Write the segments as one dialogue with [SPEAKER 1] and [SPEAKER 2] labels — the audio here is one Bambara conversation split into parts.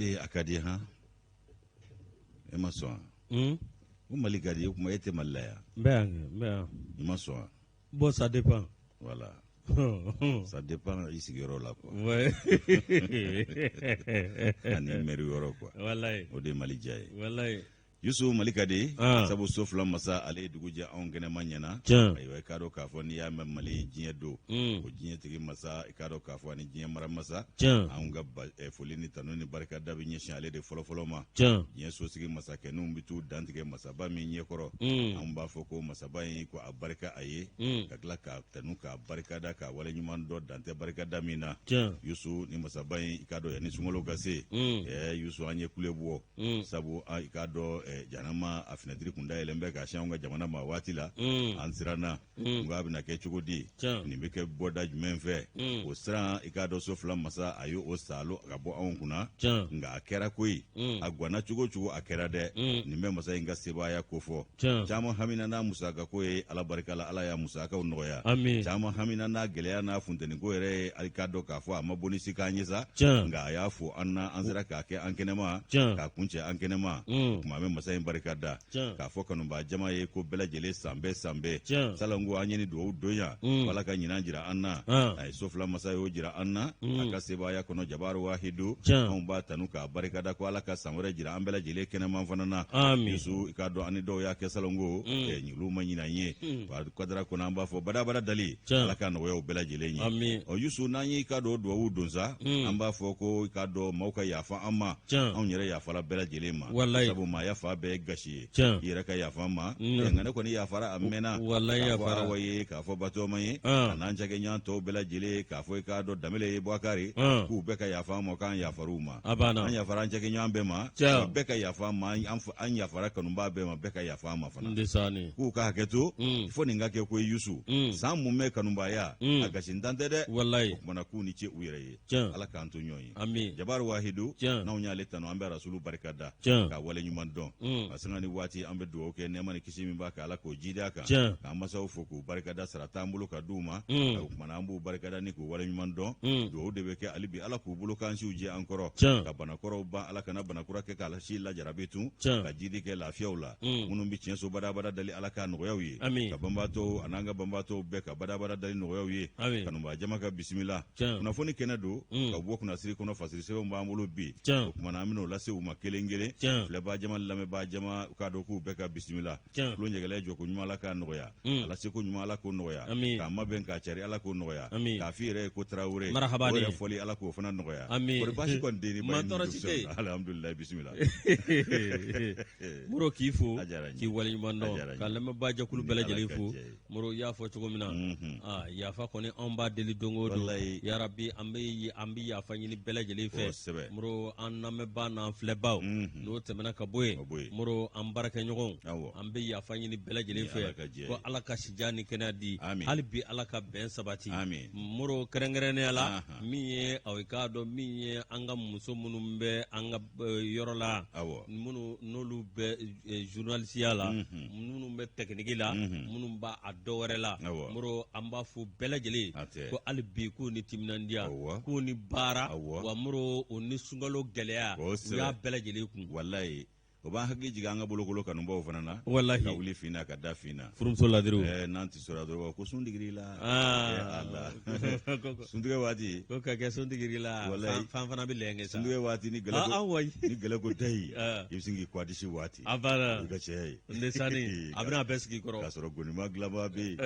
[SPEAKER 1] Mali akadi ha emaswa o Mali kadi o kuma ete malaya
[SPEAKER 2] ben
[SPEAKER 1] emaswa
[SPEAKER 2] bon ça dépend
[SPEAKER 1] voilà ça dépend ici yɔrɔ la quoi
[SPEAKER 2] ouais
[SPEAKER 1] ani meri yɔrɔ quoi
[SPEAKER 2] wallahi
[SPEAKER 1] o de Mali diya ye
[SPEAKER 2] wallahi
[SPEAKER 1] Yusu Mali kadi sabu so fila masa ale dugu jɛ anw kɛnɛma ɲɛna ayiwa i k'a dɔn k'a fɔ n'i y'a mɛn Mali diɲɛ don o diɲɛtigi masa i k'a dɔn k'a fɔ ani diɲɛ mara masa anw ka foli ni tanu ni barika da bɛ ɲɛsin ale de fɔlɔfɔlɔ ma diɲɛ sosigi masakɛninw bɛ t'u dantigɛ masaba min ɲɛkɔrɔ anw b'a fɔ ko masaba in ko a barika a ye ka tila k'a tanu k'a barikada k'a waleɲuman dɔ dantɛ barikada min na Yusu ni masaba in i k'a dɔn yanni sunkalo ka se Yusu an ye kule bɔ sabu i k'a dɔn janama a finɛtiri kun dayɛlɛn bɛ ka siɲɛ anw ka jamana ma waati la an siranna nka a bɛna kɛ cogo di nin bɛ kɛ bɔda jumɛn fɛ o siran i k'a dɔn so fila masa a ye o salo ka bɔ anw kunna nka a kɛra koyi a gwanna cogo cogo a kɛra dɛ nin bɛ masa in ka sebaaya ko fɔ caman hamina n'a musaka ko ye ala barika la ala y'a musakaw nɔgɔya caman hamina n'a gɛlɛya n'a funteni ko yɛrɛ ye ali k'a dɔn k'a fɔ a ma bɔ ni si k'an ye sa nka a y'a fɔ an na an sera k'a kɛ an kɛnɛma k'a kuncɛ an kɛnɛma tuma bɛ masa in barika da k'a fɔ kanubaa jama ye ko bɛɛ lajɛlen san bɛɛ salanko an ye ni dugawu don yan ala ka ɲinan jira an na a ye so fila masa y'o jira an na a ka sebaaya kɔnɔ jabaru wahidu anw b'a tanu k'a barikada ko ala ka san wɛrɛ jira an bɛɛ lajɛlen kɛnɛman fana na Yusu i k'a dɔn ani dɔw y'a kɛ salanko ɲilu ma ɲinan ye kadara kɔnɔ an b'a fɔ badabada dali ala ka nɔgɔyaw bɛɛ lajɛlen ye Yusu n'an ye i k'a dɔn dugawu don sa an b'a fɔ ko i k'a dɔn maaw ka yafa an ma anw yɛrɛ yafala bɛɛ lajɛlen ma sabu maa yafa bɛɛ gasi ye i yɛrɛ ka yafa ma nka ne kɔni yafara a mɛnna k'a fɔ awa ye k'a fɔ batoma ye a n'an cɛkɛɲɔgɔn tɔw bɛɛ lajɛlen k'a fɔ i k'a dɔn Danbɛlɛ ye Bubakari k'u bɛɛ ka yafa ma k'an yafar'u ma an yafara an cɛkɛɲɔgɔn bɛɛ ma bɛɛ ka yafa ma an yafara kanubaa bɛɛ ma bɛɛ ka yafa ma fana k'u ka hakɛto fo nin ka kɛ ko Yusu san mun bɛ kanubaaya a gasi ntan tɛ dɛ o kumana k'u ni ce u yɛrɛ ye ala k'an to ɲɔgɔn ye Jabaru Wahidu n'anw y'ale tanu an bɛ rasulu barika da k'a waleɲuman dɔn a sanga ni waati an bɛ dugawu kɛ nɛɛma ni kisi min b'a kan ala k'o jidi kan k'an masaw fo k'u barikada sara t'an bolo ka d'u ma o kumana an b'u barikada ni k'u waleɲuman dɔn dugawu de bɛ kɛ hali bi ala k'u bolo kansiw jɛ an kɔrɔ ka banakɔrɔw ban ala kana banakura kɛ k'a si lajarabi tun ka jidi kɛ lafiyaw la minnu bɛ tiɲɛ so badabada dali ala ka nɔgɔyaw ye ka banbaatɔw an'an ka banbaatɔw bɛɛ ka badabada dali nɔgɔyaw ye kanubaa jama ka bisimila kunnafoni kɛnɛ don ka bɔ kunnasiri kɔnɔ fasiri sɛbɛnw b'an bolo bi o kumana an bɛn'o lase u ma kelen kelen filɛbaa jama lamɛnbaa jama k'a dɔn k'u bɛɛ ka bisimila tulo ɲɛgɛlɛ jɔ ko ɲuman ala k'a nɔgɔya ala seko ɲuman ala k'o nɔgɔya k'a mabɛn k'a cari ala k'o nɔgɔya k'a f'i yɛrɛ ye ko Tarawele o yɛrɛ fɔli ala k'o fana nɔgɔya kɔri baasi kɔni tɛ ni ba ye alhamdulilayi bisimila
[SPEAKER 2] Moro k'i fo k'i waleɲuman dɔn ka lamɛnbaa jɛkulu bɛɛ lajɛlen fo Moro y'a fɔ cogo min na yafa kɔni anw b'a deli don o don yarabi an bɛ yafa ɲini bɛɛ lajɛlen fɛ Moro an lamɛnbaa n'an filɛbaaw n'o tɛmɛna ka bɔ yen Moro an baarakɛɲɔgɔnw an bɛ yafa ɲini bɛɛ lajɛlen fɛ ko ala ka sijan ni kɛnɛya di hali bi ala ka bɛn sabati Moro kɛrɛnkɛrɛnnenya la min ye aw k'a dɔn min ye an ka muso minnu bɛ an ka yɔrɔ la minnu n'olu bɛ journalisiya la minnu bɛ tɛkiniki la minnu b'a dɔ wɛrɛ la Moro an b'a fɔ bɛɛ lajɛlen ko hali bi k'u ni timinandiya k'u ni baara wa Moro o ni sunkalo gɛlɛya u y'a bɛɛ lajɛlen kun
[SPEAKER 1] walayi o b'an hakili jigin an ka bolokolo kanubaw fana na ka wuli finna ka da finna
[SPEAKER 2] furumuso ladiriw
[SPEAKER 1] n'an tɛ sɔrɔ dɔrɔn ko sun digir'i la ala suntigɛ waati
[SPEAKER 2] ko ka kɛ sun digir'i la fan fana bɛ lɛngɛ sa
[SPEAKER 1] suntigɛ waati ni gɛlɛ ko dayi i bɛ sin k'i kwadisi waati
[SPEAKER 2] a banna
[SPEAKER 1] i ka cɛ ye
[SPEAKER 2] n sani a bɛna bɛɛ sigi kɔrɔ
[SPEAKER 1] k'a sɔrɔ gonima dilanba bɛ yen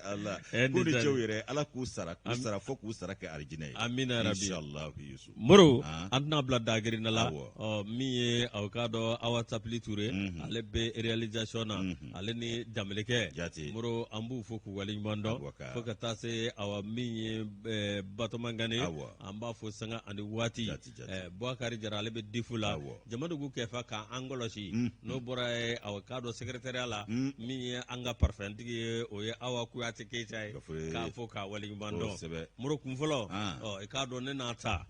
[SPEAKER 1] ala ko ni cɛw yɛrɛ ala k'u sara fo k'u sara kɛ arijinɛ ye
[SPEAKER 2] amina rabi
[SPEAKER 1] inshallah Yusu
[SPEAKER 2] Moro an tɛna bila dagirinna la min ye aw k'a dɔn Awa Sapili Ture ale bɛ réalisation na ale ni Danbɛlɛkɛ Moro an b'u fo k'u waleɲuman dɔn fo ka taa se awa min ye Batoma Ngane an b'a fɔ sanga ani waati Bubakari Jara ale bɛ difu la Jamadugu Kɛfa k'an kɔlɔsi n'o bɔra ye aw k'a dɔn secrétariat la min ye an ka parfɛntigi ye o ye Awa Kuyate Keyita ye k'a fɔ k'a waleɲuman dɔn Moro kun fɔlɔ i k'a dɔn ne n'a ta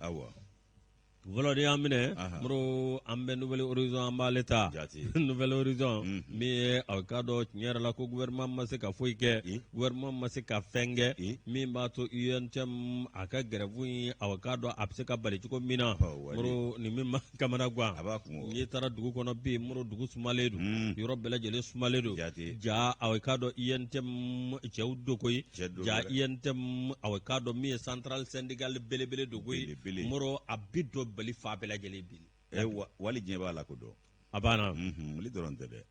[SPEAKER 2] volodi amine muro ambe nouvelle horizon ambaleta nouvelle horizon mi avocado nyera la ko gouvernement ma se ka foike gouvernement ma se ka fenge mi ba to UNTM aka grève avocado apse ka bali ko mina muro ni mi ma kamana gwa ni tara dugu kono bi muro dugu sumaledu yoro bela jele sumaledu ja avocado UNTM jewdo koy ja UNTM avocado mi central syndical bele do koy muro abido bali fa bela jele bil
[SPEAKER 1] wali jeba la ko do
[SPEAKER 2] abana
[SPEAKER 1] li doronte de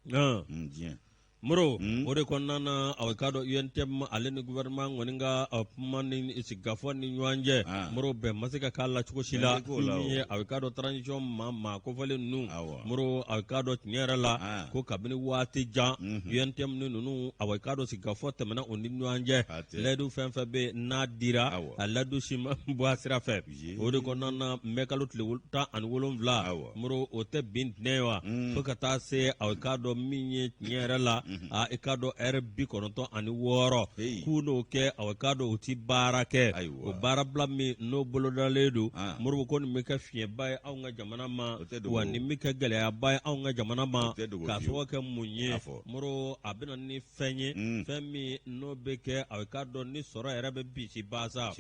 [SPEAKER 1] jien
[SPEAKER 2] muro ore konnana avocado UNTM aleni gouvernement ngoninga apmani isigafo ni nyanje muro be masika kala chuko shila ni avocado transition ma ko fale nu muro avocado nyera la ko kabini wati ja UNTM ni nunu avocado sigafo temena oni nyanje ledu fenfe be nadira aladu shima boasira fe ore konnana mekalut lewulta an wolom vla muro ote bin newa fokata se avocado minye nyera la a ikado RB konoto ani woro kuno ke awakado uti barake o barabla mi no bolodaledu murbo kon mi ka fie bay aw nga jamana ma wani mi ka gele bay aw nga jamana ma ka so ka munye muro abina ni fenye femi no beke awakado ni soro erabe bisi basa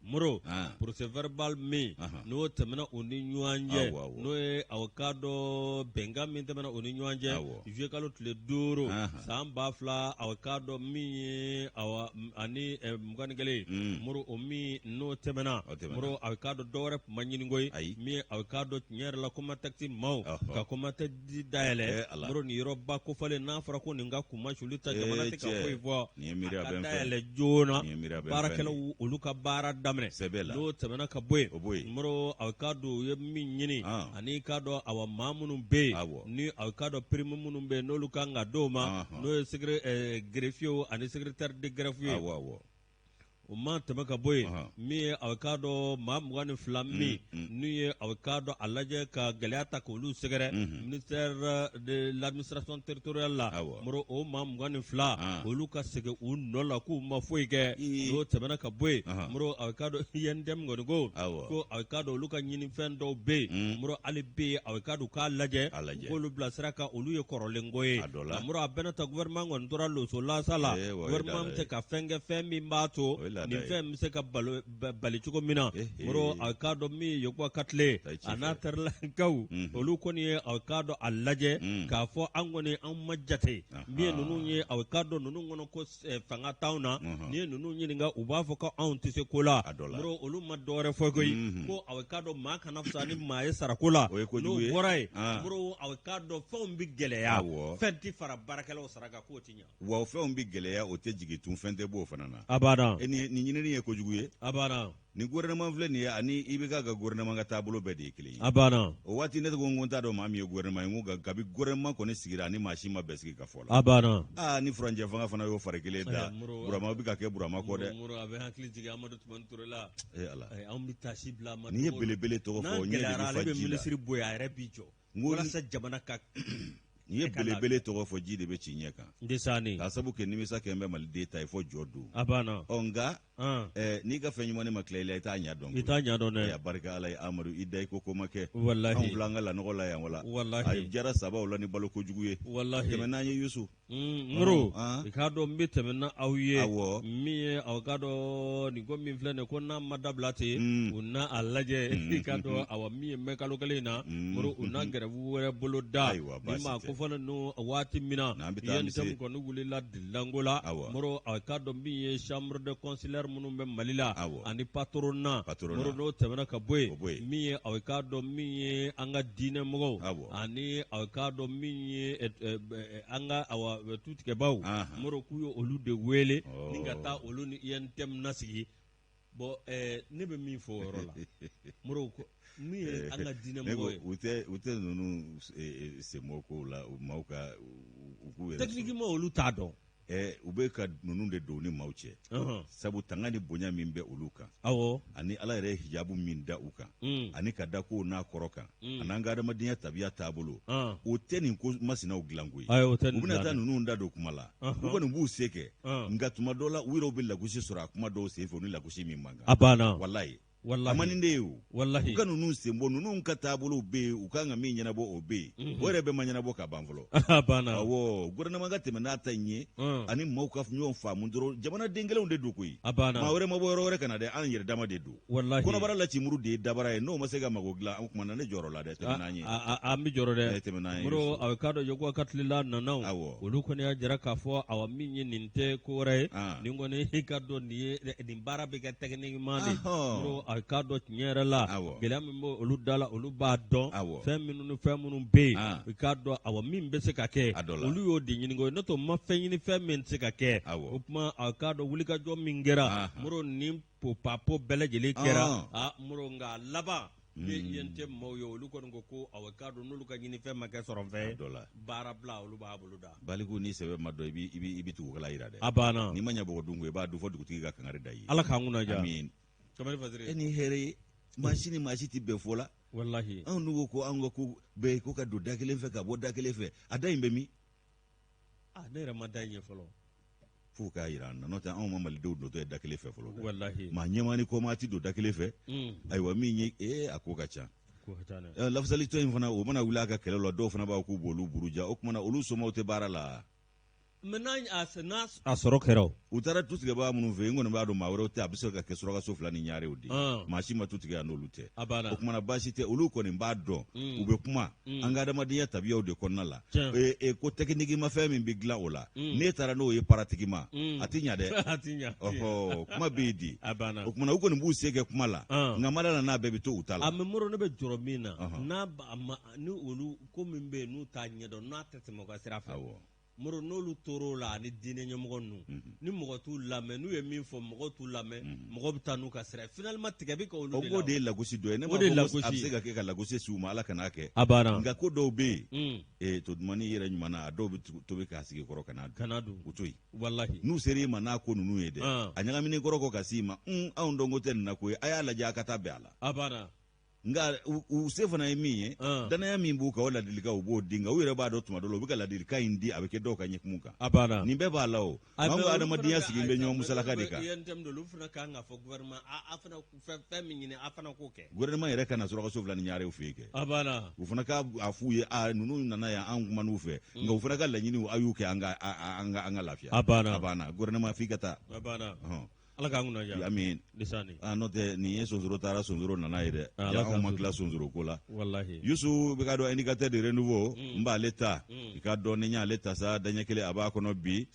[SPEAKER 2] muro procès verbal mi no temena oni nyuanje no avocado benga mi temena oni nyuanje je kalo tle duro samba fla avocado mi awa ani mugani gele muro omi no temena muro avocado dore manyini ngoy mi avocado nyer la kuma taxi mau ka kuma te di daele muro ni roba ko fale na fara ko ninga kuma shulita jamana te ka ko ivo ni mira ben daele jona barakela uluka bara no temena ka boy muro avocado ye min nyini ani kado awa mamunu be ni avocado prime munu be no lukanga doma no secret grefio ani secrétaire de grefio o man tɛmɛ ka bɔ yen min ye avocado maa 22 min n'u ye avocado a lajɛ ka gɛlɛya ta k'olu sɛgɛrɛ ministère de l'administration territoriale la moro o maa 22 olu ka segin u nɔ la k'u ma foyi kɛ n'o tɛmɛna ka bɔ yen moro avocado INDM kɔni ko ko avocado olu ka ɲinifɛn dɔw bɛ yen moro hali bɛ avocado k'a lajɛ k'olu bila sira kan olu ye kɔrɔlenko ye moro a bɛna ta gouvernement kɔni tora loso lasa la gouvernement bɛ se ka fɛn kɛ fɛn min b'a to nin fɛn bɛ se ka bali cogo min na moro a k'a dɔn min ye yɔkwa katile a n'a tɛrɛlakaw olu kɔni ye a k'a dɔn a lajɛ k'a fɔ an kɔni an ma jate min ye ninnu ye a k'a dɔn ninnu kɔnɔ ko fanga t'anw na ni ye ninnu ɲininka u b'a fɔ ko anw tɛ se ko la moro olu ma dɔwɛrɛ fɔ koyi ko a k'a dɔn maa kana fisa ni maa ye sarako la n'o bɔra ye moro a k'a dɔn fɛnw bɛ gɛlɛya fɛn tɛ fara baarakɛlaw sara kan k'o tɛ ɲɛ
[SPEAKER 1] wa fɛnw bɛ gɛlɛya o tɛ jigin tun fɛn tɛ b'o fana na
[SPEAKER 2] abada
[SPEAKER 1] ni ɲinini ye kojugu ye
[SPEAKER 2] abana
[SPEAKER 1] ni gouvernement filɛ nin ye ani i bɛ ka gouvernement ka taabolo bɛɛ de ye kelen ye
[SPEAKER 2] abana
[SPEAKER 1] o waati ne ko n ko n t'a dɔn maa min ye gouvernement ye n ko kabi gouvernement kɔni sigira ani maa si ma bɛɛ sigi ka fɔ la
[SPEAKER 2] abana
[SPEAKER 1] ni furanjɛ fanga fana y'o fari kelen da burama bɛ ka kɛ burama kɔ dɛ
[SPEAKER 2] moro a bɛ hakili jigin Amadu Tumani Ture la
[SPEAKER 1] ala
[SPEAKER 2] anw bɛ taasi bila Amadu
[SPEAKER 1] ni ye belebele tɔgɔ fɔ ɲɛ de bɛ fa ji la
[SPEAKER 2] ministre bonya a yɛrɛ b'i jɔ walasa jamana ka
[SPEAKER 1] n'i ye belebele tɔgɔ fɔ ji de bɛ ci ɲɛ kan
[SPEAKER 2] ndesani
[SPEAKER 1] k'a sabu kɛ nimisa kɛ n bɛ maliden ta ye fɔ jɔ don
[SPEAKER 2] abana
[SPEAKER 1] nka n'i ka fɛn ɲuman ma tila i la i t'a ɲɛ dɔn
[SPEAKER 2] i t'a ɲɛ dɔn dɛ
[SPEAKER 1] a barika ala ye Amadu i da i ko ma kɛ
[SPEAKER 2] wallahi
[SPEAKER 1] anw fila an ka lanɔgɔ la yan wala a jara sabaw la ni balo kojugu ye
[SPEAKER 2] wallahi
[SPEAKER 1] tɛmɛ n'an ye Yusu
[SPEAKER 2] moro i k'a dɔn n bɛ tɛmɛ na aw ye min ye aw k'a dɔn nin ko min filɛ nin ko n'a ma dabila ten u n'a a lajɛ i k'a dɔn awa min ye mɛ kalo kelen in na moro u n'a gɛrɛbu wɛrɛ bolo da ni maa ko fana n'o waati min na INTM kɔni wulila dilanko la moro a k'a dɔn min ye chambre de consulaire minnu bɛ Mali la ani patronat moro n'o tɛmɛna ka bɔ yen min ye a k'a dɔn min ye an ka diinɛmɔgɔw ani a k'a dɔn min ye an ka tutigɛbaw moro k'u ye olu de wele ni ka taa olu ni INTM nasigi bon ne bɛ min fɔ o yɔrɔ la moro min ye an ka diinɛmɔgɔ ye
[SPEAKER 1] u tɛ ninnu semo ko la maaw ka u k'u yɛrɛ
[SPEAKER 2] techniquement olu t'a dɔn
[SPEAKER 1] u bɛ ka ninnu de don ni maaw cɛ sabu tanga ni bonya min bɛ olu kan ani ala yɛrɛ hijabu min da u kan ani ka da ko n'a kɔrɔ kan an'an ka adamadenya tabiya taabolo o tɛ nin ko masinaw dilanko ye u bɛna taa ninnu da don kuma la u kɔni b'u se kɛ nka tuma dɔw la u yɛrɛw bɛ lagosi sɔrɔ a kuma dɔw senfɛ ni lagosi min man kan
[SPEAKER 2] a banna
[SPEAKER 1] walayi amaninde yo
[SPEAKER 2] wallahi
[SPEAKER 1] kanu nu sembo nu ka tabulu be u kan ga min ɲɛnabɔ o be o yɛrɛ bɛ ma ɲɛnabɔ ka ban fɔlɔ awɔ gouvernement ka tɛmɛ n'a ta ɲɛ ani maaw ka ɲɔgɔn faamu dɔrɔn jamana den kelenw de don koyi maa wɛrɛ ma bɔ yɔrɔ wɛrɛ kana dɛ an yɛrɛ dama de don kɔnɔbara la cimuru de ye dabara ye n'o ma se ka mago dilan an kumana ne jɔyɔrɔ la dɛ tɛmɛ n'an ye
[SPEAKER 2] an bɛ jɔrɔ dɛ tɛmɛ n'an ye mɔrɔ a ka dɔn yogo ka tilila nanaw olu kɔni y'a jira k'a fɔ awa min ye nin tɛ ko wɛrɛ ye nin kɔni i ka dɔn nin baara bɛ kɛ techniquement de mɔrɔ a ka dɔn tiɲɛ yɛrɛ la gɛlɛya min bɛ olu da la olu b'a dɔn fɛn minnu ni fɛn minnu bɛ yen i ka dɔn awa min bɛ se ka kɛ olu y'o de ɲini ko n'o tɛ ma fɛn ɲini fɛn min tɛ se ka kɛ o kuma a ka dɔn wulikajɔ min kɛra mɔrɔ ni papo bɛɛ lajɛlen kɛra mɔrɔ nka laban yen tɛ maaw ye olu kɔni ko awa ka dɔn n'olu ka ɲini fɛn ma kɛ sɔrɔ fɛn baara bila olu b'a bolo da
[SPEAKER 1] baliku ni sɛbɛn ma dɔn i bɛ tugukala yira dɛ
[SPEAKER 2] a banna
[SPEAKER 1] n'i ma ɲɛ bɔgɔ dun ko i b'a dun fɔ dugutigi ka kangari da i ye
[SPEAKER 2] ala k'an kunna ja
[SPEAKER 1] kamalen fasiri e ni hɛrɛ ye maa si ni maa si tɛ bɛn fɔ la
[SPEAKER 2] wallahi
[SPEAKER 1] anw n'u ko anw ka ko bɛɛ ko ka don da kelen fɛ ka bɔ da kelen fɛ a da in bɛ min
[SPEAKER 2] ne yɛrɛ ma da in ye fɔlɔ
[SPEAKER 1] f'u k'a yira an na n'o tɛ anw ma malidenw dɔtɔ ye da kelen fɛ fɔlɔ
[SPEAKER 2] wallahi
[SPEAKER 1] maa ɲɛmani kɔmaa ti don da kelen fɛ ayiwa min ye a ko ka ca lafasalitɔ in fana o mana wuli a ka kɛlɛ la dɔw fana b'a k'u b'olu buruja o kumana olu somɔgɔw tɛ baara la
[SPEAKER 2] n'a a sɔrɔ kɛra
[SPEAKER 1] u taara tu tigɛbaga minnu fɛ yen n kɔni b'a dɔn maa wɛrɛw tɛ a bɛ se ka kɛ surakaso 2 ni ɲaarew de maa si ma tu tigɛ yan n'olu tɛ o kumana baasi tɛ olu kɔni b'a dɔn u bɛ kuma an ka adamadenya tabiyaw de kɔnɔna la ko technique ma fɛn min bɛ dilan o la n'e taara n'o ye paratigi ma a ti ɲa dɛ kuma bɛ yen di o kumana u kɔni b'u se kɛ kuma la nka mara la n'a bɛɛ bɛ to u ta la
[SPEAKER 2] a mɛ mɔrɔ ne bɛ jɔrɔ min na ni olu ko min bɛ yen n'u t'a ɲɛdɔn n'a tɛ tɛmɛ u ka sira fɛ mɔrɔ n'olu tor'o la ani diinɛ ɲɛmɔgɔ ninnu ni mɔgɔ t'u lamɛn n'u ye min fɔ mɔgɔ t'u lamɛn mɔgɔ bɛ taa n'u ka sira finalement tigɛ bɛ kɛ olu de la
[SPEAKER 1] o de ye lagosi dɔ ye ne m'a fɔ a bɛ se ka kɛ ka lagosi s'u ma ala kan'a kɛ nka ko dɔw bɛ yen to dumuni yɛrɛ ɲuman na a dɔw bɛ tobi k'a sigi kɔrɔ kana dun u to yen
[SPEAKER 2] wallahi
[SPEAKER 1] n'u ser'i ma n'a ko ninnu ye dɛ a ɲagaminen kɔrɔ kɔ ka s'i ma anw dɔn ko tɛ nin na ko ye a y'a lajɛ a ka taa bɛn a la nka u se fana ye min ye danaya min b'u kan o ladilikan u b'o di nka u yɛrɛ b'a dɔn tuma dɔ la u bɛ ka ladilikan in di a bɛ kɛ dɔw ka ɲɛkumu kan nin bɛɛ b'a la o anw ka adamadenya sigilen bɛ ɲɔgɔn musalaka de kan
[SPEAKER 2] olu fana kan ka fɔ gouvernement a fana fɛn min ɲini a fana k'o kɛ
[SPEAKER 1] gouvernement yɛrɛ kana surakaso 2 ni ɲaarew fɛ yen kɛ u fana ka f'u ye ninnu nana yan an kuman'u fɛ nka u fana ka laɲiniw a y'u kɛ an ka lafiya a banna gouvernement f'i ka taa
[SPEAKER 2] ala k'an kunna ja
[SPEAKER 1] amin n'o tɛ nin ye sonsoro taara sonsoro nana ye dɛ anw ma tila sonsoro ko la Yusu bɛ ka dɔn indicateur de renouveau n b'ale ta i ka dɔn ni y'ale ta sa daɲɛ kelen a b'a kɔnɔ bi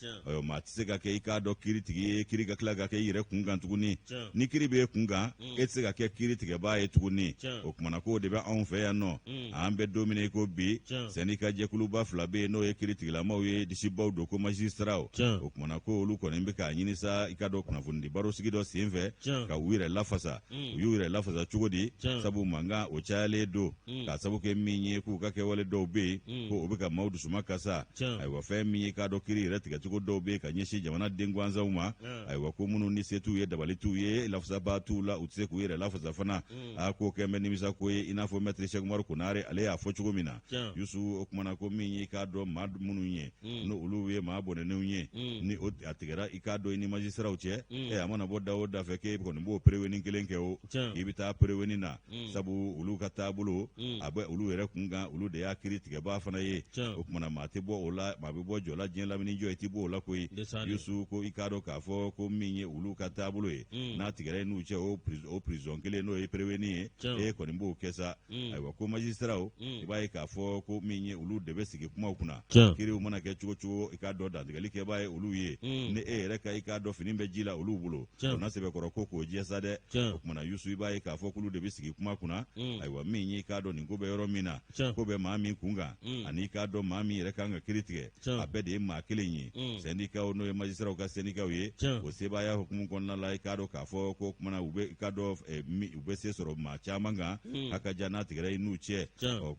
[SPEAKER 1] maa tɛ se ka kɛ i k'a dɔn kiiritigi ye kiiri ka tila ka kɛ i yɛrɛ kun kan tuguni ni kiiri bɛ kun kan e tɛ se ka kɛ kiiritigɛbaa ye tuguni o kumana ko de bɛ anw fɛ yan nɔ an bɛ don min ko bi syndicat jɛkuluba 2 bɛ yen n'o ye kiiritigilamaw ye disibaw don ko magistraw o kumana ko olu kɔni bɛ k'a ɲini sa i ka dɔn kunnafoni baro sigi dɔ sen fɛ ka u yɛrɛ lafasa u y'u yɛrɛ lafasa cogo di sabu mankan o cayalen don k'a sabu kɛ min ye k'u ka kɛwale dɔw bɛ yen ko o bɛ ka maaw dusuma kasa ayiwa fɛn min ye k'a dɔn kiiri yɛrɛ tigɛcogo dɔw bɛ yen ka ɲɛsin jamana den gansanw ma ayiwa ko minnu ni se t'u ye dabali t'u ye lafasaba t'u la u tɛ se k'u yɛrɛ lafasa fana a ko kɛ bɛ nimisa ko ye i n'a fɔ maître Cheikh Umaru Konare ale y'a fɔ cogo min na Yusu o kumana ko min ye k'a dɔn maa minnu ye n'olu ye maa bɔnɛnenw ye ni a tigɛra i k'a dɔn i ni magistraw cɛ a mana bɔ da o da fɛ k'e kɔni b'o préveni kelen kɛ o i bɛ taa préveni na sabu olu ka taabolo a bɛ olu yɛrɛ kun kan olu de y'a kiiri tigɛbaa fana ye o kumana maa tɛ bɔ o la maa bɛ bɔ jɔ la diɲɛ lamini jɔ i tɛ bɔ o la koyi Yusu ko i k'a dɔn k'a fɔ ko min ye olu ka taabolo ye n'a tigɛra n'u cɛ o prison kelen n'o ye préveni ye e kɔni b'o kɛ sa ayiwa ko magistraw i b'a ye k'a fɔ ko min ye olu de bɛ sigi kumaw kunna kiiriw mana kɛ cogo cogo i k'a dɔn dantigɛli kɛbaa ye olu ye ni e yɛrɛ ka i k'a dɔn fini bɛ ji la olu bolo o na sɛbɛkɔrɔ ko k'o jɛ sa dɛ o kumana Yusu i b'a ye k'a fɔ k'olu de bɛ sigi kuma kunna ayiwa min ye k'a dɔn nin ko bɛ yɔrɔ min na ko bɛ maa min kun kan ani k'a dɔn maa min yɛrɛ kan ka kiiri tigɛ a bɛɛ de ye maa kelen ye syndicat n'o ye magistraw ka syndicat ye o sebaaya hukumu kɔnɔna la i k'a dɔn k'a fɔ ko kumana u bɛ i k'a dɔn u bɛ se sɔrɔ maa caman kan a ka jan n'a tigɛra i n'u cɛ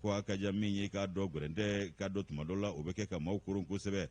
[SPEAKER 1] ko a ka jan min ye k'a dɔn gɛrɛntɛ k'a dɔn tuma dɔ la o bɛ kɛ ka maaw koron kosɛbɛ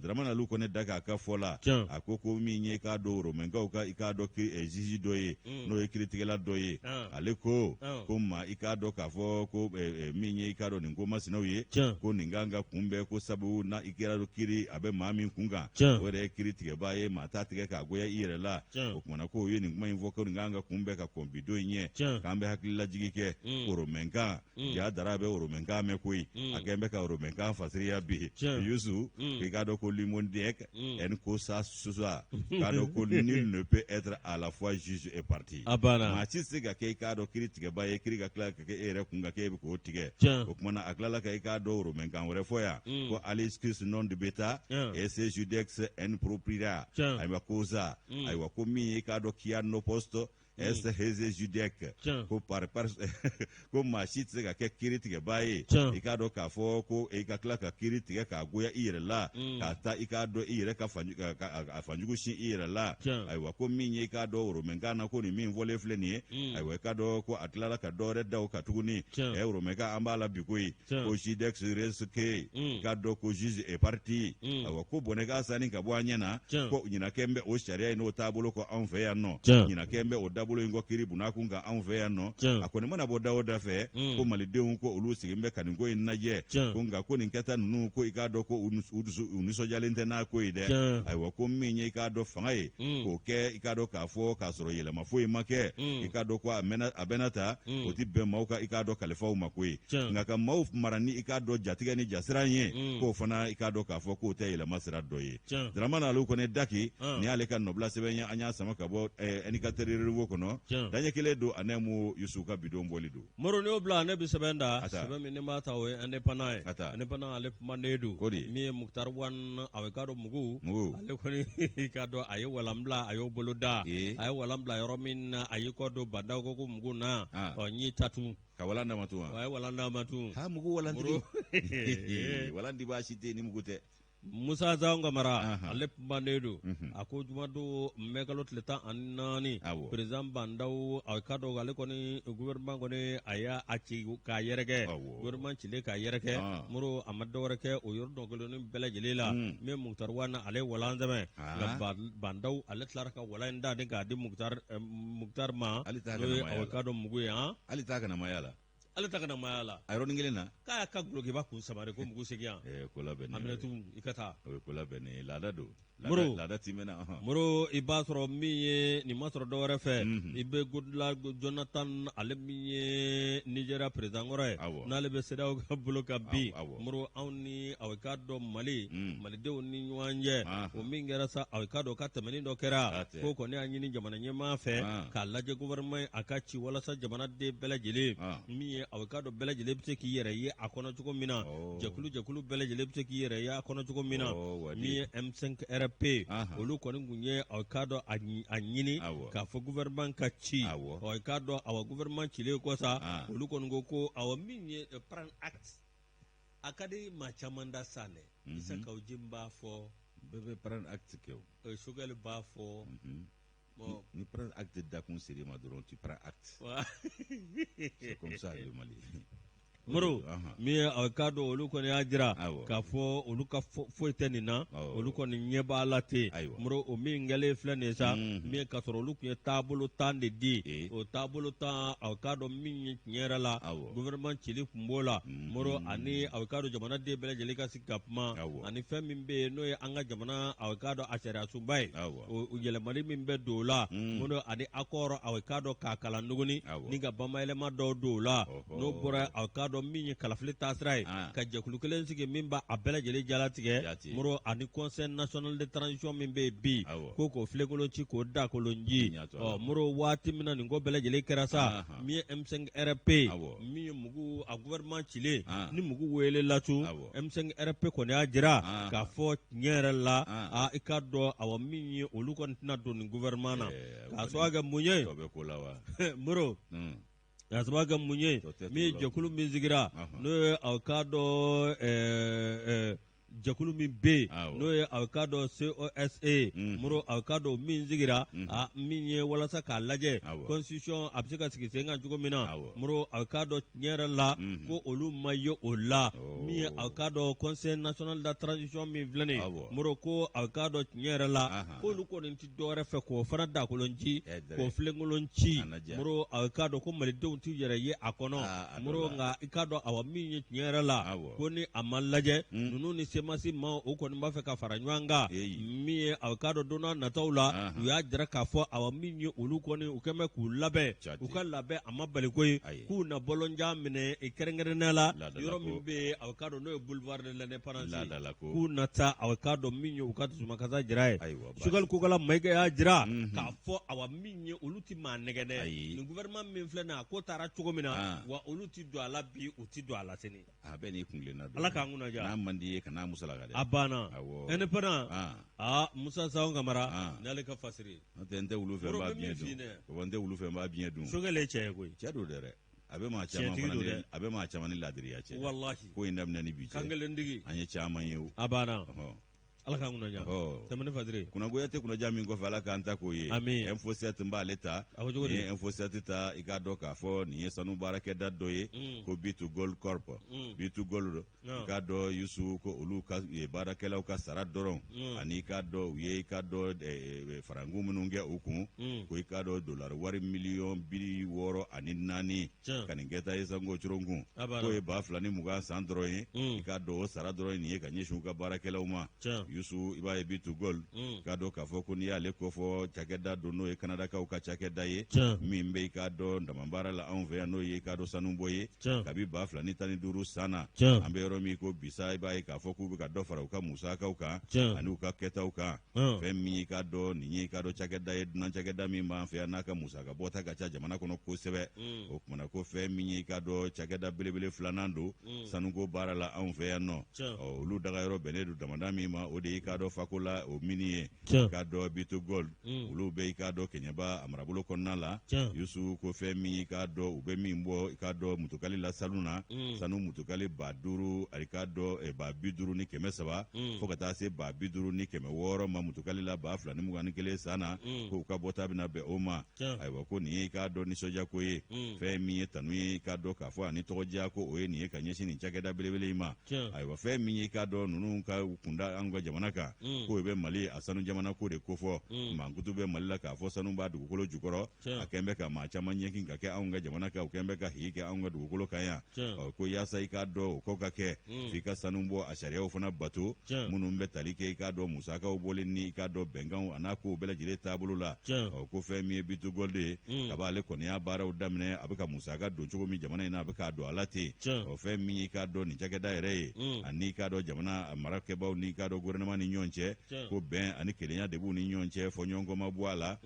[SPEAKER 1] Dramane Alu kɔni da k'a ka fɔ la a ko min ye k'a dɔn Romɛnkaw Sendikaw ka i k'a dɔn juge dɔ ye n'o ye kiiritigɛla dɔ ye ale ko ma i k'a dɔn k'a fɔ ko min ye i k'a dɔn nin ko masinaw ye ko nin kan ka kunbɛn ko sabu na i kɛra kiiri a bɛ maa min kun kan o yɛrɛ ye kiiri tigɛbaa ye maa t'a tigɛ k'a goya i yɛrɛ la o kumana ko ye nin kuma in fɔ ko nin kan ka kunbɛn ka kɔn bidon in ɲɛ k'an bɛ hakililajigi kɛ oromɛnkan ja dara bɛ oromɛnkan mɛn koyi a kɛn bɛ ka oromɛnkan fasiriya bi Yusu i k'a dɔn ko limondiyɛk ɛni ko sa susa k'a dɔn ko nul ne peut être à la fois juge et partie maa si se ka kɛ i k'a dɔn kiiri tigɛbaa ye kiiri ka tila ka kɛ e yɛrɛ kun ka kɛ e bɛ k'o tigɛ o kumana a tilala ka i k'a dɔn oromɛnkan wɛrɛ fɔ yan ko alice christ non de beta et c'est judex en propriétaire ayiwa ko sa ayiwa ko min ye i k'a dɔn kiya no posto est heze judek ko par ko maa si tɛ se ka kɛ kiiri tigɛbaa ye i k'a dɔn k'a fɔ ko i ka tila ka kiiri tigɛ k'a goya i yɛrɛ la k'a ta i k'a dɔn i yɛrɛ ka fanjugu sin i yɛrɛ la ayiwa ko min ye i k'a dɔn oromɛnkan na ko nin min fɔlen filɛ nin ye ayiwa i k'a dɔn ko a tilala ka dɔ wɛrɛ da o kan tuguni oromɛnkan an b'a la bi koyi ko judex reske i k'a dɔn ko juge est parti ayiwa ko bɔnɛ k'a sanni ka bɔ an ɲɛ na ko ɲinakɛ bɛ o sariya in n'o taabolo kɔ anw fɛ yan nɔ ɲinakɛ bɛ o dabolo in kɔ kiiri bunna kun kan anw fɛ yan nɔ a kɔni mana bɔ da o da fɛ ko malidenw ko olu sigin bɛ ka nin ko in lajɛ ko nka ko nin kɛta ninnu ko i k'a dɔn ko u nisɔndiyalen tɛ n'a ko ye dɛ ayiwa ko min ye i k'a dɔn fanga ye k'o kɛ i k'a dɔn k'a fɔ k'a sɔrɔ yɛlɛma foyi ma kɛ i k'a dɔn ko a bɛna ta o ti bɛn maaw ka i k'a dɔn kalifaw ma ko ye nka ka maaw mara ni i k'a dɔn jatigɛ ni jasiran ye k'o fana i k'a dɔn k'a fɔ k'o tɛ yɛlɛma sira dɔ ye Dramane Aliu kɔni Daki ni y'ale ka nɔbila sɛbɛn ye an y'a sama ka bɔ indicateur rewo kɔnɔ daɲɛ kelen don a n'mu Yusu ka bidon bɔli don
[SPEAKER 2] Moro ni o bila ne bi sɛbɛn da sɛbɛn min ne b'a ta o ye indépendant ye indépendant ale kumanden don min ye Muktar Wan a bɛ k'a dɔn mugu ale kɔni k'a dɔn a ye walan bila a y'o bolo da a ye walan bila yɔrɔ min na a y'i kɔ don Bandaw ko mugu na ɲi tatu
[SPEAKER 1] ka walan d'a ma tun wa
[SPEAKER 2] a ye walan d'a ma tun
[SPEAKER 1] mugu walantigi walan di b'a si tɛ ni mugu tɛ
[SPEAKER 2] Musa Zan Kamara ale kumanden don a ko juma don mɛkalo tile 14 président Bandaw a ka dɔn ale kɔni gouvernement kɔni a y'a ci k'a yɛrɛkɛ gouvernement cilen k'a yɛrɛkɛ Moro a ma dɔwɛrɛ kɛ o yɔrɔ dɔn kelennin bɛɛ lajɛlen la min Muktar Wan ale walan sɛbɛn nka Bandaw ale tilara ka walan in da ni k'a di Muktar ma n'o ye a ka dɔn mugu ye
[SPEAKER 1] hali t'a kana maya la
[SPEAKER 2] ale ta kana maya la
[SPEAKER 1] a yɔrɔnin kelen na
[SPEAKER 2] k'a y'a ka gulokiba kun samari ko mugu segin yan
[SPEAKER 1] ko labɛn
[SPEAKER 2] Aminatu i ka taa
[SPEAKER 1] o ye ko labɛn laada don
[SPEAKER 2] Moro
[SPEAKER 1] laada timɛna
[SPEAKER 2] Moro i b'a sɔrɔ min ye nin ma sɔrɔ dɔwɛrɛ fɛ i bɛ Goodluck Jonathan ale min ye Nigeria président kɔrɔ ye n'ale bɛ CEDEAO ka bolo kan bi Moro anw ni a k'a dɔn Mali malidenw ni ɲɔgɔn cɛ o min kɛra sa a k'a dɔn ka tɛmɛnin dɔ kɛra ko kɔni y'a ɲini jamana ɲɛmaa fɛ k'a lajɛ gouvernement a ka ci walasa jamanaden bɛɛ lajɛlen min ye a k'a dɔn bɛɛ lajɛlen bɛ se k'i yɛrɛ ye a kɔnɔ cogo min na jɛkulu bɛɛ lajɛlen bɛ se k'i yɛrɛ ye a kɔnɔ cogo min na min ye M5RP olu kɔni kun ye a k'a dɔn a ɲini k'a fɔ gouvernement ka ci a k'a dɔn awa gouvernement cilen kɔ sa olu kɔni ko awa min ye prend acte a ka di maa caman da sa dɛ Isa Kawuji b'a fɔ
[SPEAKER 1] bɛɛ bɛ prend acte kɛ o
[SPEAKER 2] Sogɛli b'a fɔ
[SPEAKER 1] ni prend acte dakun ser'i ma dɔrɔn tu prends acte c'est comme ça le Mali
[SPEAKER 2] Moro min ye a k'a dɔn olu kɔni y'a jira k'a fɔ olu ka foyi tɛ nin na olu kɔni ɲɛ b'a la ten Moro o min kɛlen filɛ nin ye sa min k'a sɔrɔ olu tun ye taabolo 10 de di o taabolo 10 a k'a dɔn min ye tiɲɛ yɛrɛ la gouvernement cili tun b'o la Moro ani a k'a dɔn jamanaden bɛɛ lajɛlen ka sigi ka kuma ani fɛn min bɛ yen n'o ye an ka jamana a k'a dɔn a sariya sunba ye o yɛlɛmali min bɛ don o la Moro ani accord a k'a dɔn k'a kalan tuguni ni ka bamayɛlɛma dɔw don o la n'o bɔra a k'a dɔn min ye kalafili taasira ye ka jɛkulu kelen sigi min b'a a bɛɛ lajɛlen jalatigɛ Moro ani conseil national de transition min bɛ yen bi ko k'o filenkolon ci k'o da kolon ji Moro waati min na nin ko bɛɛ lajɛlen kɛra sa min ye M5RP min ye mugu a gouvernement cilen ni mugu wele latu M5RP kɔni y'a jira k'a fɔ tiɲɛ yɛrɛ la i k'a dɔn awa min ye olu kɔni tɛna don nin gouvernement na k'a sɔrɔ a kɛ mun ye Moro k'a sababu kɛ mun ye min ye jɛkulu min sigira n'o ye a k'a dɔn jakulu min be n'o ye aw ka dɔn COSA muru aw ka dɔn min sigira min ye walasa k'a lajɛ constitution a bɛ se ka sigi sen kan cogo min na muru aw ka dɔn tiɲɛ yɛrɛ la ko olu ma ye o la min ye aw ka dɔn conseil national de la transition min filɛ nin ye muru ko aw ka dɔn tiɲɛ yɛrɛ la k'olu kɔni ti dɔwɛrɛ fɛ k'o fana dakolon ci k'o filenkolon ci muru aw ka dɔn ko malidenw t'u yɛrɛ ye a kɔnɔ muru nka i ka dɔn awa min ye tiɲɛ yɛrɛ la ko ni a ma lajɛ ninnu ni semasi ma o kɔni b'a fɛ ka fara ɲɔgɔn kan min ye aw ka dɔn don n'a nataw la u y'a jira k'a fɔ awa min ye olu kɔni u kɛn bɛ k'u labɛn u ka labɛn a ma bali ko ye k'u na bɔlɔnjan minɛ kɛrɛnkɛrɛnnenya la yɔrɔ min bɛ yen aw ka dɔn n'o ye boulevard de l'indépendance k'u na taa aw ka dɔn min ye u ka dusumakasa jira ye Sugali Kokala Mayiga y'a jira k'a fɔ awa min ye olu ti maa nɛgɛ dɛ nin gouvernement min filɛ nin a ko taara cogo min na wa olu ti don a la bi u ti don a la sini
[SPEAKER 1] a bɛɛ n'i kungilenna don
[SPEAKER 2] Ala k'an kunna diya
[SPEAKER 1] n'a man di ye kana musalaka dɛ
[SPEAKER 2] a banna indépendant Musa Saho Kamara n'ale ka fasiri
[SPEAKER 1] n'o tɛ n tɛ wulu fɛ n b'a biɲɛ dun n tɛ wulu fɛ n b'a biɲɛ dun
[SPEAKER 2] Sogɛlɛ ye cɛ ye koyi
[SPEAKER 1] cɛ don dɛ a bɛ maa caman fana a bɛ maa caman ni ladiriya cɛ
[SPEAKER 2] wallahi
[SPEAKER 1] ko in daminɛ ni bi cɛ
[SPEAKER 2] kankelendigi
[SPEAKER 1] an ye caman ye o
[SPEAKER 2] a banna Ala k'an kunna diya tɛmɛni fasiri
[SPEAKER 1] kunnangoya tɛ kunnaja min kɔfɛ Ala k'an ta k'o ye Info 7 n b'ale ta ni ye Info 7 ta i k'a dɔn k'a fɔ nin ye sanu baarakɛda dɔ ye ko B2 Gold Corp B2 Gold i k'a dɔn Yusu ko olu ka baarakɛlaw ka sara dɔrɔn ani i k'a dɔn u ye i k'a dɔn farangu minnu kɛ u kun ko i k'a dɔn dolari wari miliyɔn 64 ka nin kɛta ye sango coron kun k'o ye 2020 san dɔrɔn ye i k'a dɔn o sara dɔrɔn nin ye ka ɲɛsin u ka baarakɛlaw ma Yusu i b'a ye B2 Gold k'a dɔn k'a fɔ ko n'i y'ale kofɔ cakɛda don n'o ye Kanadakaw ka cakɛda ye min bɛ i k'a dɔn damabaara la anw fɛ yan n'o ye i k'a dɔn sanubɔ ye kabi 2015 san na an bɛ yɔrɔ min ko bisa i b'a ye k'a fɔ k'u bɛ ka dɔ fara u ka musakaw kan ani u ka kɛtaw kan fɛn min i k'a dɔn nin ye i k'a dɔn cakɛda ye dunan cakɛda min b'an fɛ yan n'a ka musaka bɔta ka ca jamana kɔnɔ kosɛbɛ o kumana ko fɛn min ye i k'a dɔn cakɛda belebele filanan don sanuko baara la anw fɛ yan nɔ olu daga yɔrɔ bɛnnen don damada min ma o de i k'a dɔn Fakola o mini ye i k'a dɔn B2 Gold olu bɛ i k'a dɔn Kɛɲɛba a marabolo kɔnɔna la Yusu ko fɛn min i k'a dɔn u bɛ min bɔ i k'a dɔn mutukali la sanu na sanu mutukali 50,000 i k'a dɔn 50,300 fo ka taa se 50,600 ma mutukali la 2021 san na ko u ka bɔta bɛna bɛn o ma ayiwa ko nin ye i k'a dɔn nisɔndiya ko ye fɛn min ye tanu ye i k'a dɔn k'a fɔ ani tɔgɔdiya ko o ye nin ye ka ɲɛsin nin cakɛda belebele in ma ayiwa fɛn min ye i k'a dɔn ninnu ka kunda an ka jamana kan ko i bɛ Mali a sanu jamana ko de kofɔ mankutu bɛ Mali la k'a fɔ sanu b'a dugukolo jukɔrɔ a kɛn bɛ ka maa caman ɲɛkin ka kɛ anw ka jamana kan u kɛn bɛ ka higi kɛ anw ka dugukolo kan yan ko yaasa i k'a dɔn o ko ka kɛ f'i ka sanu bɔ a sariyaw fana bato minnu bɛ tali kɛ i k'a dɔn musakaw bɔlen ni i k'a dɔn bɛnkanw a n'a kow bɛɛ lajɛlen taabolo la ko fɛn min ye B2 Gold ye kab'ale kɔni y'a baaraw daminɛ a bɛ ka musaka don cogo min jamana in na a bɛ k'a don a la ten fɛn min ye i k'a dɔn nin cakɛda yɛrɛ ye ani k'a dɔn jamana marakɛbaw ni k'a dɔn gouvernement ni ɲɔgɔn cɛ ko bɛn ani kelenya de b'u ni ɲɔgɔn cɛ fɔ ɲɔgɔnkɔ ma bɔ a la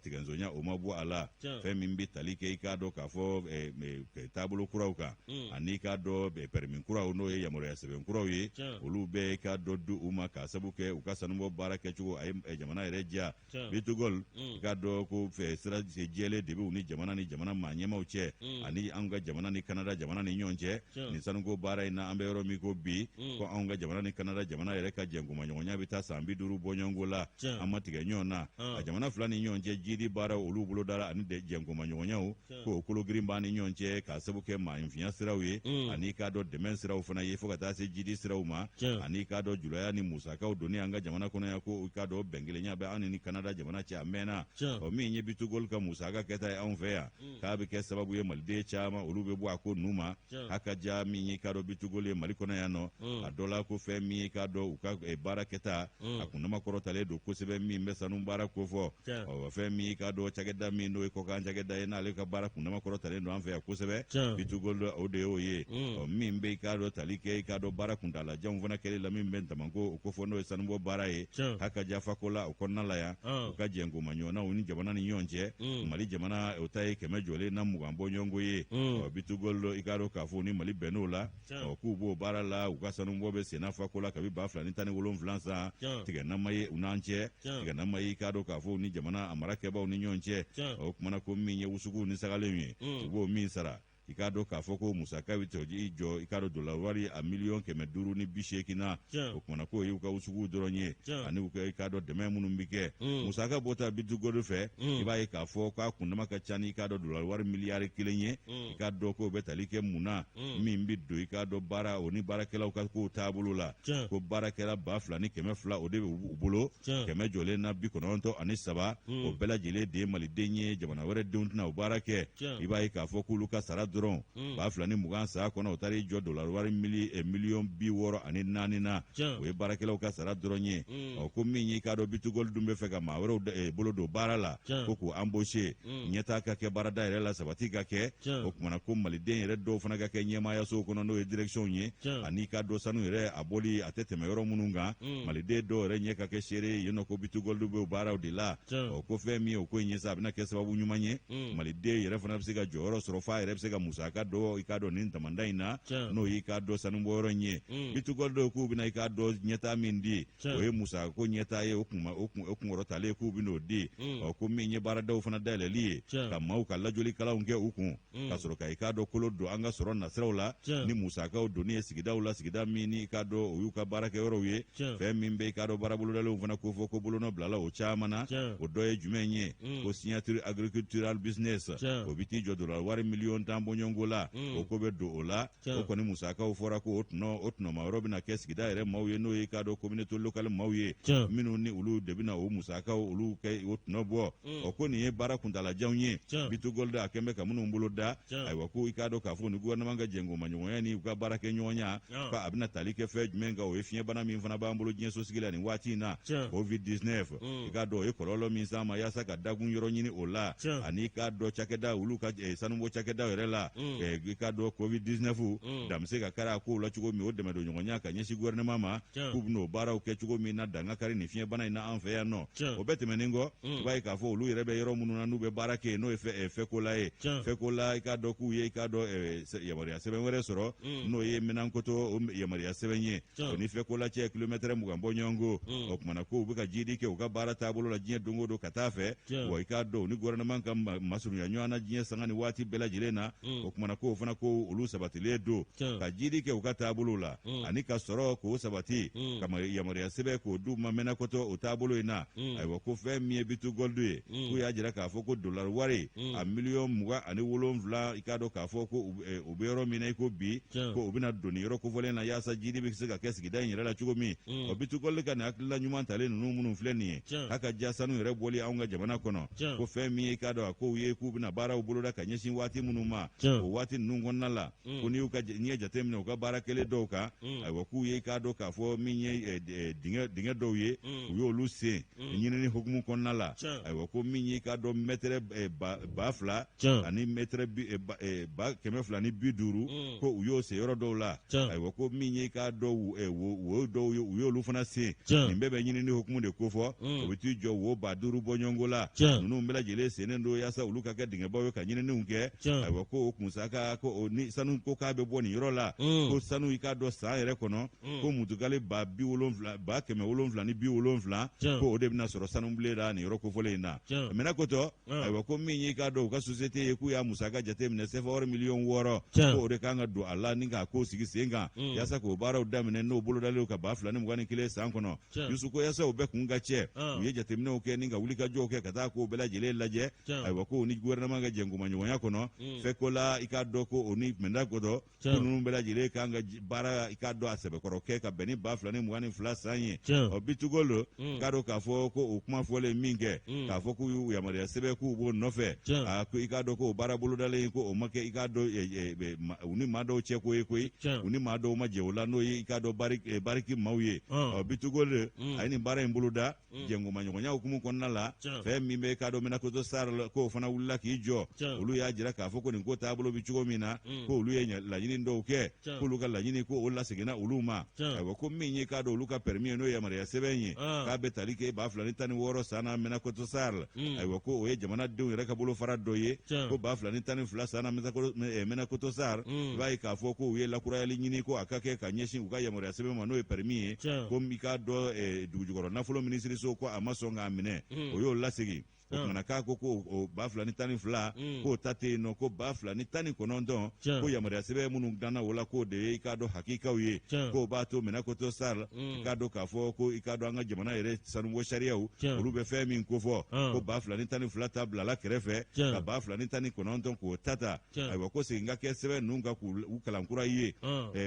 [SPEAKER 1] tigɛnzonya o ma bɔ a la fɛn min bɛ tali kɛ i k'a dɔn k'a fɔ taabolo kuraw kan ani k'a dɔn permis kuraw n'o ye yamaruya sɛbɛn kuraw ye olu bɛɛ i k'a dɔn di u ma k'a sabu kɛ u ka sanubɔ baara kɛcogo a ye jamana yɛrɛ diya B2 Gold i k'a dɔn ko sira jɛlen de b'u ni jamana maa ɲɛmaw cɛ ani an ka jamana ni Kanada jamana ni ɲɔgɔn cɛ nin sanuko baara in na an bɛ yɔrɔ min ko bi ko anw ka jamana ni Kanada jamana yɛrɛ ka jɛnkumaɲɔgɔnya bɛ taa san 50 bɔ ɲɔgɔnko la an ma tigɛ ɲɔgɔn na a jamana fila ni ɲɔgɔn cɛ jidi baara olu bolo dara ani jɛnkumaɲɔgɔnyaw ko kolo girin b'an ni ɲɔgɔn cɛ k'a sabu kɛ maafinya siraw ye ani k'a dɔn dɛmɛ siraw fana ye fo ka taa se jidi siraw ma ani k'a dɔn julaya ni musakaw donni an ka jamana kɔnɔ yan ko k'a dɔn bɛnkelenya bɛ an ni Kanada jamana cɛ a mɛnna min ye B2 Gold ka musaka kɛta ye anw fɛ yan k'a bɛ kɛ sababu ye maliden caman olu bɛ bɔ a ko ninnu ma hakaja min ye k'a dɔn B2 Gold ye Mali kɔnɔ yan nɔ a dɔ la ko fɛn min ye k'a dɔn u ka baara kɛta a kunnama kɔrɔtalen don kosɛbɛ min bɛ sanu baara ko fɔ fɛn min k'a dɔn cakɛda min n'o ye kɔkan cakɛda ye n'ale ka baara kunnama kɔrɔtalen don an fɛ yan kosɛbɛ B2 Gold o de y'o ye min bɛ k'a dɔn tali kɛ i k'a dɔn baara kuntalajanw fana kɛli la min bɛ Damako o ko fɔ n'o ye sanubɔ baara ye hakaja Fakola o kɔnɔna la yan u ka jɛnkumaɲɔgɔnnaw ni jamana ni ɲɔgɔn cɛ Mali jamana o ta ye 100 na 20 bɔ ɲɔgɔnko ye B2 Gold i k'a dɔn k'a fɔ ni Mali bɛnn'o la k'u b'o baara la u ka sanubɔ bɛ senna Fakola kabi 2017 san tigɛnama ye u n'an cɛ tigɛnama ye i k'a dɔn k'a fɔ ni jamana a marakɛbaw ni ɲɔgɔn cɛ o kumana ko min ye wusuguw ni sagalen ye u b'o min sara i k'a dɔn k'a fɔ ko musaka bɛ i jɔ i k'a dɔn dollar wari a miliyɔn 580 na o kumana k'o y'u ka suguw dɔrɔn ye ani i k'a dɔn dɛmɛ minnu bɛ kɛ musaka bɔta Bitugol fɛ i b'a ye k'a fɔ k'a kundama ka ca ni i k'a dɔn dollar wari miliyari 1 ye i k'a dɔn k'o bɛ tali kɛ mun na min bɛ don i k'a dɔn baara o ni baarakɛlaw ka kow taabolo la ko baarakɛla 2,200 o de bɛ u bolo 193 o bɛɛ lajɛlen de ye maliden ye jamana wɛrɛ denw tɛna o baara kɛ i b'a ye k'a fɔ k'olu ka sara dɔrɔn 2,020 san kɔnɔ o taara i jɔ dollar wari miliyɔn 64 na o ye baarakɛlaw ka sara dɔrɔn ye ko min ye i k'a dɔn Bitugol dun bɛ fɛ ka maa wɛrɛw bolo don baara la ko k'u embaucher ɲɛtaa ka kɛ baarada yɛrɛ la sabati ka kɛ o kumana ko maliden yɛrɛ dɔw fana ka kɛ ɲɛmaayasow kɔnɔ n'o ye direction ye ani ka dɔ sanu yɛrɛ a bɔli a tɛ tɛmɛ yɔrɔ minnu kan maliden dɔw yɛrɛ ɲɛ ka kɛ seere yen nɔ ko Bitugol bɛ o baaraw de la ko fɛn min ye o ko in ye sa a bɛna kɛ sababu ɲuman ye maliden yɛrɛ fana bɛ se ka jɔyɔrɔ sɔrɔ f'a yɛrɛ bɛ se ka musaka dɔ i k'a dɔn nin tamanda in na n'o y'i k'a dɔn sanubɔyɔrɔ in ye Bitugol dɔw k'u bɛna i k'a dɔn ɲɛtaa min di o ye musaka ko ɲɛtaa ye o kunkɔrɔtalen k'u bɛn'o di ko min ye baaradaw fana dayɛlɛli ye ka maaw ka lajɔlikalaw kɛ u kun ka sɔrɔ ka i k'a dɔn kolo don an ka sɔrɔ nasiraw la ni musakaw donni ye sigidaw la sigida min ni i k'a dɔn o y'u ka baarakɛyɔrɔw ye fɛn min bɛ i k'a dɔn baarabolodaliw fana ko fɔ ko bolonɔ bilala o caman na o dɔ ye jumɛn ye ko signature agricultural business o bɛ t'i jɔ dollar wari miliyɔn 10 bɔɲɔnko la o ko bɛ don o la o kɔni musakaw fɔra ko o tɔnɔma yɔrɔ bɛna kɛ sigida yɛrɛ maaw ye n'o ye i k'a dɔn communauté locale maaw ye minnu ni olu de bɛna o musakaw olu kɛ o tɔnɔ bɔ ko nin ye baara kuntalajanw ye Bitugol a kɛn bɛ ka minnu bolo da ayiwa ko i k'a dɔn k'a fɔ ni gouvernement ka jɛngomaɲɔgɔnya ni u ka baara kɛ ɲɔgɔnya ko a bɛna tali kɛ fɛn jumɛn kan o ye fiɲɛbana min fana b'an bolo diɲɛ sosigi la nin waati in na COVID-19 i k'a dɔn o ye kɔlɔlɔ min s'a ma yaasa ka dakun yɔrɔ ɲini o la ani i k'a dɔn cakɛda olu ka sanubɔ cakɛdaw yɛrɛ la i k'a dɔn COVID-19 da bɛ se ka kari a kow la cogo min o dɛmɛ don ɲɔgɔnya ka ɲɛsin gouvernement ma k'u bɛn'o baaraw kɛ cogo min na danga kari nin fiɲɛbana in na an fɛ yan nɔ o bɛɛ tɛmɛnen kɔ i b'a ye k'a fɔ olu yɛrɛ bɛ yɔrɔ minnu na n'u bɛ baara kɛ n'o ye fɛkola ye fɛkola i k'a dɔn k'u ye i k'a dɔn yamaruya sɛbɛn wɛrɛ sɔrɔ n'o ye Minankoto o yamaruya sɛbɛn ye o ni fɛkola cɛ kilomɛtɛrɛ 20 bɔ ɲɔgɔnko o kumana ko u bɛ ka jidi kɛ u ka baara taabolo la diɲɛ don o don ka taa fɛ wa i k'a dɔn ni gouvernement ka masurunya ɲɔgɔn na diɲɛ sanga ni waati bɛɛ lajɛlen na o kumana ko o fana ko olu sabatilen don ka jidi kɛ u ka taabolo la ani ka sɔrɔ k'o sabati ka yamaruya sɛbɛn k'o d'u ma Minankoto o taabolo in na ayiwa ko fɛn min ye Bitugol ye k'u y'a jira k'a fɔ ko dollar wari a miliyɔn 27 i k'a dɔn k'a fɔ ko u bɛ yɔrɔ min na i ko bi ko u bɛna doni yɔrɔ kofɔlen na yaasa jidi bɛ se ka kɛ sigida in yɛrɛ la cogo min o Bitugol ka nin hakilila ɲuman talen ninnu minnu filɛ nin ye a ka ja sanu yɛrɛ bɔli anw ka jamana kɔnɔ ko fɛn min ye i k'a dɔn a kow ye k'u bɛna baaraw boloda ka ɲɛsin waati minnu ma o waati ninnu kɔnɔna la ko n'i ye jateminɛ u ka baara kelen dɔw kan ayiwa k'u ye i k'a dɔn k'a fɔ min ye dingɛ dɔw ye u y'olu sen ɲinini hukumu kɔnɔna la ayiwa ko min ye i k'a dɔn mɛtɛrɛ 2,000 ani mɛtɛrɛ 250 ko u y'o sen yɔrɔ dɔw la ayiwa ko min ye i k'a dɔn wo dɔw ye u y'olu fana sen nin bɛɛ bɛ ɲinini hukumu de ko fɔ o bɛ t'i jɔ wo 5000 bɔ ɲɔgɔnko la ninnu bɛɛ lajɛlen sennen don yaasa olu ka kɛ dingɛbaw ye ka ɲininiw kɛ ayiwa ko o kunsaka ko ni sanu ko k'a bɛ bɔ nin yɔrɔ la ko sanu i k'a dɔn san yɛrɛ kɔnɔ ko mutukale 7,070 ko o de bɛna sɔrɔ sanu bilen la nin yɔrɔ kofɔlen in na Minankoto ayiwa ko min ye i k'a dɔn u ka société ye k'u y'a musaka jateminɛ CFA wari miliyɔn 6 ko o de kan ka don a la ni k'a ko sigi sen kan yaasa k'o baaraw daminɛ n'o bolodaliw ka 2021 san kɔnɔ yusu ko yaasa u bɛɛ kun ka cɛ u ye jateminɛw kɛ ni ka wulikajɔw kɛ ka taa k'o bɛɛ lajɛlen lajɛ ayiwa ko ni gouvernement ka jɛngomaɲɔgɔnya kɔnɔ fɛkola i k'a dɔn ko o ni Minankoto ko ninnu bɛɛ lajɛlen kan ka baara i k'a dɔn a sɛbɛkɔrɔ kɛ ka bɛn ni 2022 san ye Bitugol k'a dɔn k'a fɔ ko o kuma fɔlen min kɛ k'a fɔ k'u y'u yamaruya sɛbɛn k'u b'o nɔfɛ ko i k'a dɔn ko o baara bolodalen ko o ma kɛ i k'a dɔn u ni maa dɔw cɛ ko ye koyi u ni maa dɔw ma jɛ o la n'o ye i k'a dɔn bariki maaw ye Bitugol a ye nin baara in boloda jɛngomaɲɔgɔnya hukumu kɔnɔna la fɛn min bɛ i k'a dɔn Minankoto SAR k'o fana wulila k'i jɔ olu y'a jira k'a fɔ ko nin ko taabolo bɛ cogo min na ko olu ye laɲini dɔw kɛ k'olu ka laɲini ko o laseginna olu ma ayiwa ko min ye k'a dɔn olu ka permis ye n'o ye yamaruya sɛbɛn ye k'a bɛ tali kɛ 2016 san na Minankoto SAR ayiwa ko o ye jamanadenw yɛrɛ ka bolofara dɔ ye ko 2012 san na Minankoto SAR i b'a ye k'a fɔ ko u ye lakurayali ɲini ko a ka kɛ ka ɲɛsin u ka yamaruya sɛbɛn ma n'o ye permis ye ko i k'a dɔn dugujukɔrɔ nafolo minisiriso ko a ma sɔn k'a minɛ o y'o lasegin kumana ka ko o ba fila ni tani fila ko tate no ko ba fila ni tani konondon ko yamariya sɛbɛn minnu dana wala ko de ye i k'a dɔn hakikaw ye ko b'a to mina ko to sar i k'a dɔn k'a fɔ ko i k'a dɔn an ka jamana yɛrɛ sanuko sariyaw olu bɛ fɛn min ko fɔ ko ba fila ni tani fila ta bilala kɛrɛfɛ ka ba fila ni tani kɔnɔntɔn k'o tata ayiwa ko segin ka kɛ sɛbɛn ninnu ka k'u kalankura ye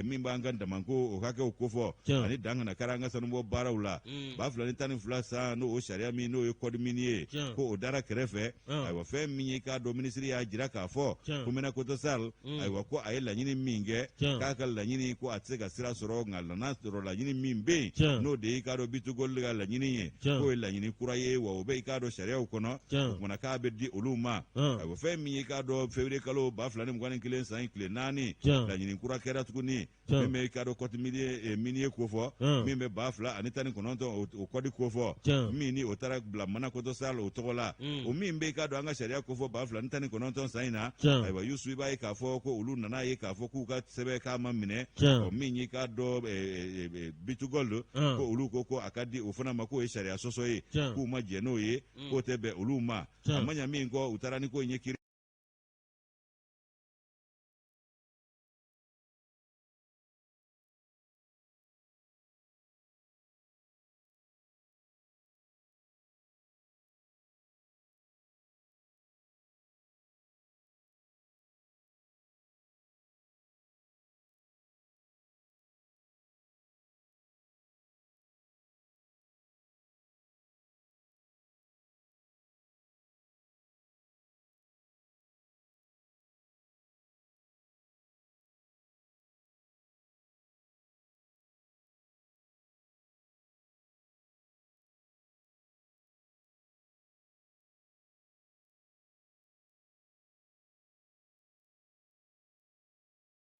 [SPEAKER 1] min b'an ka damanko o hakɛw ko fɔ ani dan kana kɛra an ka sanubɔ baaraw la ba fila ni tani fila san n'o sariya min n'o ye kɔdi min ye ko o dara kɛrɛfɛ ayiwa fɛn min ye k'a dɔn minisiri y'a jira k'a fɔ ko mina koto sar ayiwa ko a ye laɲini min kɛ k'a ka laɲini ko a tɛ se ka sira sɔrɔ nka n'a sɔrɔ laɲini min bɛ yen n'o de ye k'a dɔn bitugoli ka laɲini ye k'o ye laɲini kura ye wa o bɛ i k'a dɔn sariyaw kɔnɔ o kumana k'a bɛ di olu ma ayiwa fɛn min ye k'a dɔn fevrier kalo 2021 san tile 4 laɲini kura kɛra tuguni min bɛ i k'a dɔn kɔti mini ye ko fɔ min bɛ ba fila ani tani kɔnɔntɔn o kɔdi ko fɔ min ni o taara bila mana koto sal o tɔgɔ la o min bɛ i k'a dɔn an ka sariya ko fɔ ba fila ni tani kɔnɔntɔn san in na ayiwa Yusu i b'a ye k'a fɔ ko olu nana ye k'a fɔ k'u ka sɛbɛn k'a ma minɛ o min ye k'a dɔn bitugol ko olu ko a ka di o fana ma k'o ye sariya sɔsɔ ye k'u ma jɛ n'o ye k'o tɛ bɛn olu ma a ma ɲɛ min kɔ u taara ni ko in ye kiri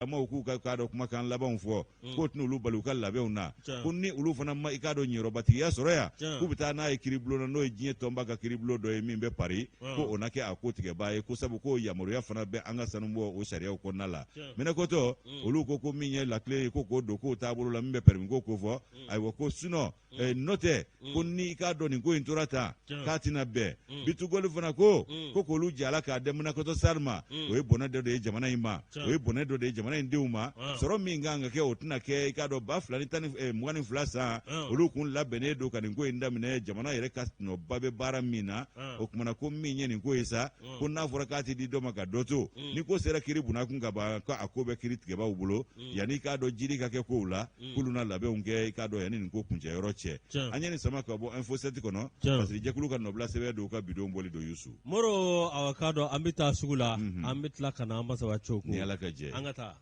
[SPEAKER 1] amaw k'u ka k'a dɔn kumakan labanw fɔ k'o tɛna olu bali u ka labɛnw na ko ni olu fana ma i k'a dɔn ɲɛrɔbatigiya sɔrɔ yan k'u bɛ taa n'a ye kiribulon na n'o ye diɲɛ tɔnba ka kiribulon dɔ ye min bɛ pari ko o na kɛ a ko tigɛbaa ye ko sabu k'o yamaruya fana bɛ an ka sanubɔ o sariyaw kɔnɔna la minɛkotɔ olu ko min ye lakile ye ko k'o don k'o taabolo la min bɛ pɛrɛmi ko fɔ ayiwa ko sinɔ n'o tɛ ko ni i k'a dɔn nin ko in tora tan k'a tɛna bɛn bitugoli fana ko k'olu jala k'a dɛmɛ minɛkotɔ sari ma o ye bɔnɛ dɔ de ye jamana in ma o ye bɔnɛ dɔ de ye jamana in denw ma sɔrɔ min kan ka kɛ o tɛna kɛ i k'a dɔn ba fila ni tan ni 22 san olu kun labɛnnen don ka nin ko in daminɛ jamana yɛrɛ ka nɔba bɛ baara min na o kumana ko min ye nin ko ye sa ko n'a fɔra k'a tɛ di dɔ ma ka dɔ to ni ko sera kiri bunna kun ka ban ko a ko bɛ kiri tigɛbaw bolo yanni i k'a dɔn jiri ka kɛ kow la k'olu na labɛnw kɛ i k'a dɔn yanni nin ko kuncɛyɔrɔ cɛ an ye nin sama ka bɔ info 7 kɔnɔ parce que jɛkulu ka nɔbila sɛbɛn don ka bidon bɔli don Yusu
[SPEAKER 2] Moro awa k'a dɔn an bɛ taa sugu la an bɛ tila ka na an masawa cogo
[SPEAKER 1] ni Ala ka jɛ
[SPEAKER 2] an ka taa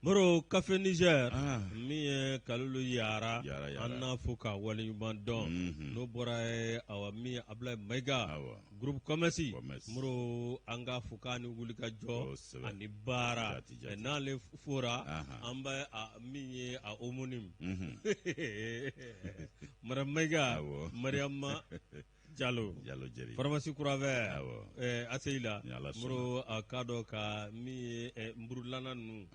[SPEAKER 2] Moro Café Niger min ye Kalulu Yara an n'a fɔ ka waleɲuman dɔn n'o bɔra awa min ye Ablaye Mayiga groupe commerce Moro an k'a fɔ k'a ni wuli ka jɔ ani baara n'ale fɔra an bɛ min ye a homonym Madame Mayiga Mariama Jalo pharmacie Kuravɛ Aseyila Moro a k'a dɔn ka min ye mburulana ninnu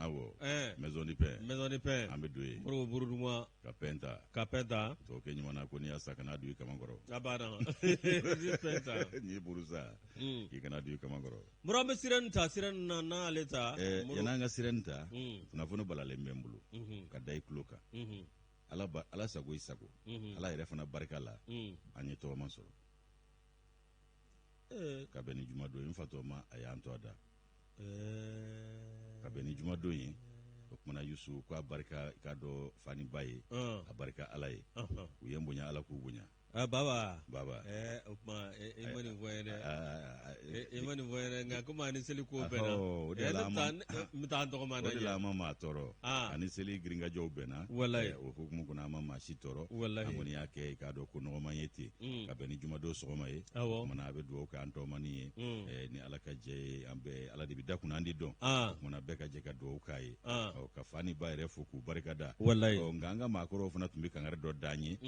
[SPEAKER 1] maison de pain an bɛ don yen
[SPEAKER 2] Moro buruduma
[SPEAKER 1] ka pain ta tɔ kɛ ɲuman na ko n'i y'a sa kana don i kamakɔrɔ
[SPEAKER 2] a banna pain ta
[SPEAKER 1] n'i ye buru sa k'i kana don i kamakɔrɔ
[SPEAKER 2] Moro an bɛ sirɛni ta sirɛni na n'ale ta
[SPEAKER 1] yan'an ka sirɛni ta kunnafoni balalen bɛ n bolo ka da i tulo kan Ala sago i sago Ala yɛrɛ fana barika la an ye tɔgɔma sɔrɔ ka bɛn ni jumadon ye n fa tɔgɔma a y'an tɔ da ka bɛn ni jumadon ye o kumana Yusu k'a barika i k'a dɔn fani ba ye a barika Ala ye u ye n bonya Ala k'u bonya
[SPEAKER 2] Baba
[SPEAKER 1] o
[SPEAKER 2] kuma i ma nin fɔ n ye dɛ i ma nin fɔ n ye dɛ nka komi ani seli ko bɛnna
[SPEAKER 1] o de la
[SPEAKER 2] n bɛ taa n tɔgɔma
[SPEAKER 1] o de la an ma maa tɔɔrɔ ani seli girinkajɔw bɛnna o hukumu kɔnɔ an ma maa si tɔɔrɔ an kɔni y'a kɛ i k'a dɔn ko nɔgɔman ye ten ka bɛn ni jumadon sɔgɔma ye o kumana a bɛ dugawu kɛ an tɔmani ye ni Ala ka jɛ ye an bɛɛ Ala de bɛ da kunna an di dɔn o kumana bɛɛ ka jɛ ka dugawu k'a ye ka fani ba yɛrɛ fo k'u barikada
[SPEAKER 2] wallahi
[SPEAKER 1] nka an ka maakɔrɔw fana tun bɛ kangari dɔ d'an ye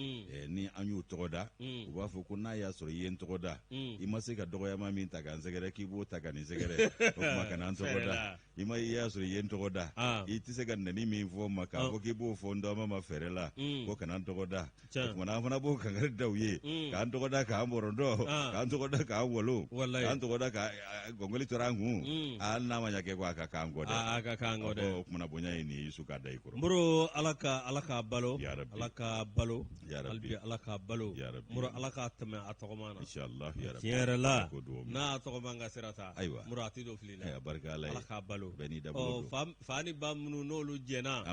[SPEAKER 1] ni an y'u tɔgɔ da u b'a fɔ ko n'a y'a sɔrɔ i ye n tɔgɔ da i ma se ka dɔgɔyama min ta ka n sɛgɛrɛ k'i b'o ta ka nin sɛgɛrɛ o tuma kana n tɔgɔ da i y'a sɔrɔ i ye n tɔgɔ da i tɛ se ka nani min fɔ ma k'a fɔ k'i b'o fɔ n dɔgɔma ma fɛrɛ la ko kana n tɔgɔ da o tuma an fana b'o kangari da u ye k'an tɔgɔ da k'an bɔrɔndɔ k'an tɔgɔ da k'an wolo k'an tɔgɔ da ka gɔngɔli tora an kun hali n'a ma ɲɛ kɛ ko a ka k'an kɔ dɛ a ka k'an kɔ dɛ o kumana bonya ye nin Yusu k'a da i kɔrɔ
[SPEAKER 2] n bro ala ka balo ala ka balo halibi ala ka balo muro ala ka tɛmɛ a tɔgɔma na
[SPEAKER 1] inshallah ya rabbi
[SPEAKER 2] tiɲɛ yɛrɛ la n'a tɔgɔma ka sira ta muro a tɛ don fili la
[SPEAKER 1] barika ala
[SPEAKER 2] ka balo
[SPEAKER 1] bɛɛ n'i dabolo
[SPEAKER 2] fa ni ba minnu n'olu jɛna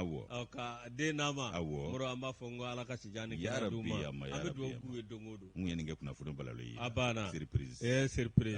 [SPEAKER 2] ka den n'a ma muro an b'a fɔ n ko ala ka sijan ni kɛnɛ d'u ma an bɛ dugawu k'u ye don o don
[SPEAKER 1] mun ye nin kɛ kunnafoni balalo ye
[SPEAKER 2] a banna
[SPEAKER 1] surprise
[SPEAKER 2] surprise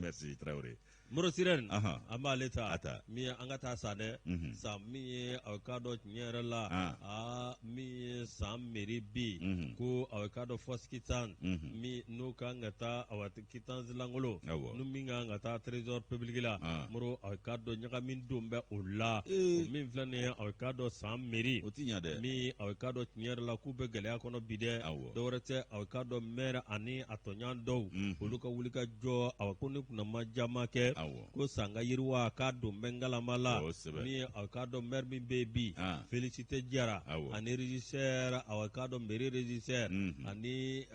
[SPEAKER 1] merci Traoré
[SPEAKER 2] muro siren an b'ale ta min an ka taa san dɛ san min ye aw ka dɔn tiɲɛ yɛrɛ la min ye san meri bi ko aw ka dɔn fɔ kitan min n'o kan ka taa aw kitan langolo n'u min kan ka taa trésor public la muro aw ka dɔn ɲagamin don bɛ o la min filɛ nin ye aw ka dɔn san meri
[SPEAKER 1] o ti ɲa dɛ
[SPEAKER 2] min aw ka dɔn tiɲɛ yɛrɛ la k'u bɛ gɛlɛya kɔnɔ bi dɛ dɔwɛrɛ tɛ aw ka dɔn maire ani a tɔɲɔgɔn dɔw olu ka wuli ka jɔ aw ko ne kunna ma jama kɛ ko sanga yiriwa k'a don bɛngalama la min ye aw k'a dɔn maire min bɛ bi Félicité Jara ani régisseur aw k'a dɔn mairie régisseur ani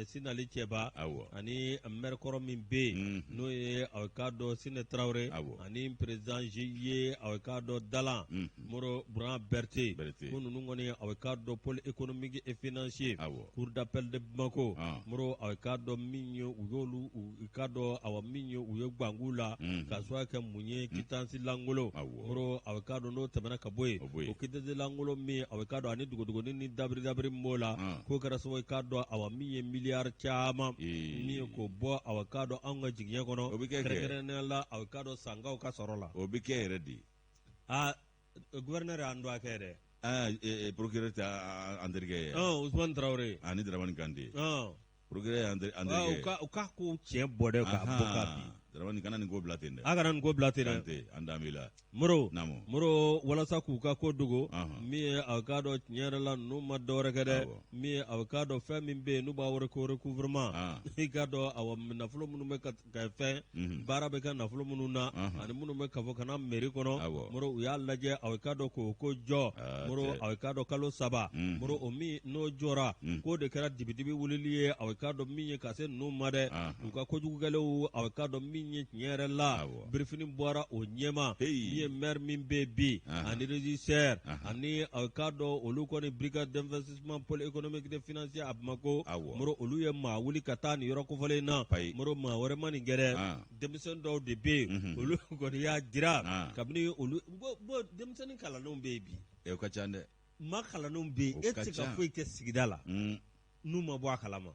[SPEAKER 2] Sinali Cɛba ani maire kɔrɔ min bɛ yen n'o ye aw k'a dɔn Sine Traoré ani président GIE aw k'a dɔn Dalan Moro Buran Berté ko ninnu kɔni aw k'a dɔn pôle économique et financier cour d'appel de Bamako Moro aw k'a dɔn min ye u y'olu u k'a dɔn aw min ye u ye gbangu la ka sɔrɔ kɛ mun ye kitansi langolo moro a bɛ k'a dɔn n'o tɛmɛna ka bɔ yen o kitansi langolo min a bɛ k'a dɔn ani dugudugunin ni dabiri min b'o la k'o kɛra sababu ye k'a dɔn awa min ye miliyari caman min ye k'o bɔ a bɛ k'a dɔn anw ka jigiɲɛ kɔnɔ kɛrɛnkɛrɛnnenya la a bɛ k'a dɔn sangaw ka sɔrɔ la
[SPEAKER 1] o bɛ kɛ yɛrɛ de
[SPEAKER 2] gouverneur y'an dɔn a kɛ dɛ
[SPEAKER 1] procureur tɛ an terikɛ ye
[SPEAKER 2] Ousmane Traoré
[SPEAKER 1] ani Dramani Kante procureur y'an terikɛ
[SPEAKER 2] u ka ko tiɲɛ bɔ dɛ ka bɔ ka bin
[SPEAKER 1] Dramani kana nin ko bila ten dɛ
[SPEAKER 2] a kana nin ko bila ten
[SPEAKER 1] dɛ an danbe la
[SPEAKER 2] moro walasa k'u ka ko dogo min ye a k'a dɔn tiɲɛ yɛrɛ la ninnu ma dɔwɛrɛ kɛ dɛ min ye a k'a dɔn fɛn min bɛ yen n'u b'a wele ko recouvrement i k'a dɔn nafolo minnu bɛ ka fɛn baara bɛ kɛ nafolo minnu na ani minnu bɛ ka fɔ ka na mairie kɔnɔ moro u y'a lajɛ a k'a dɔn k'o ko jɔ moro a k'a dɔn kalo 3 moro o min n'o jɔra k'o de kɛra dibidibi wulili ye a k'a dɔn min ye ka se ninnu ma dɛ u ka kojugukɛlaw a k'a dɔn min ye tiɲɛ yɛrɛ la birifini bɔra o ɲɛma min ye maire min bɛ bi ani régisseur ani a k'a dɔn olu kɔni brigade d'investissement pôle économique et financier a Bamako moro olu ye maa wuli ka taa nin yɔrɔ kofɔlen na moro maa wɛrɛ ma nin gɛrɛ denmisɛnnin dɔw de bɛ yen olu kɔni y'a jira kabini olu denmisɛnnin kalannenw bɛ yen bi
[SPEAKER 1] o ka ca dɛ
[SPEAKER 2] maa kalannenw bɛ yen e tɛ se ka foyi kɛ sigida la n'u ma bɔ a kalama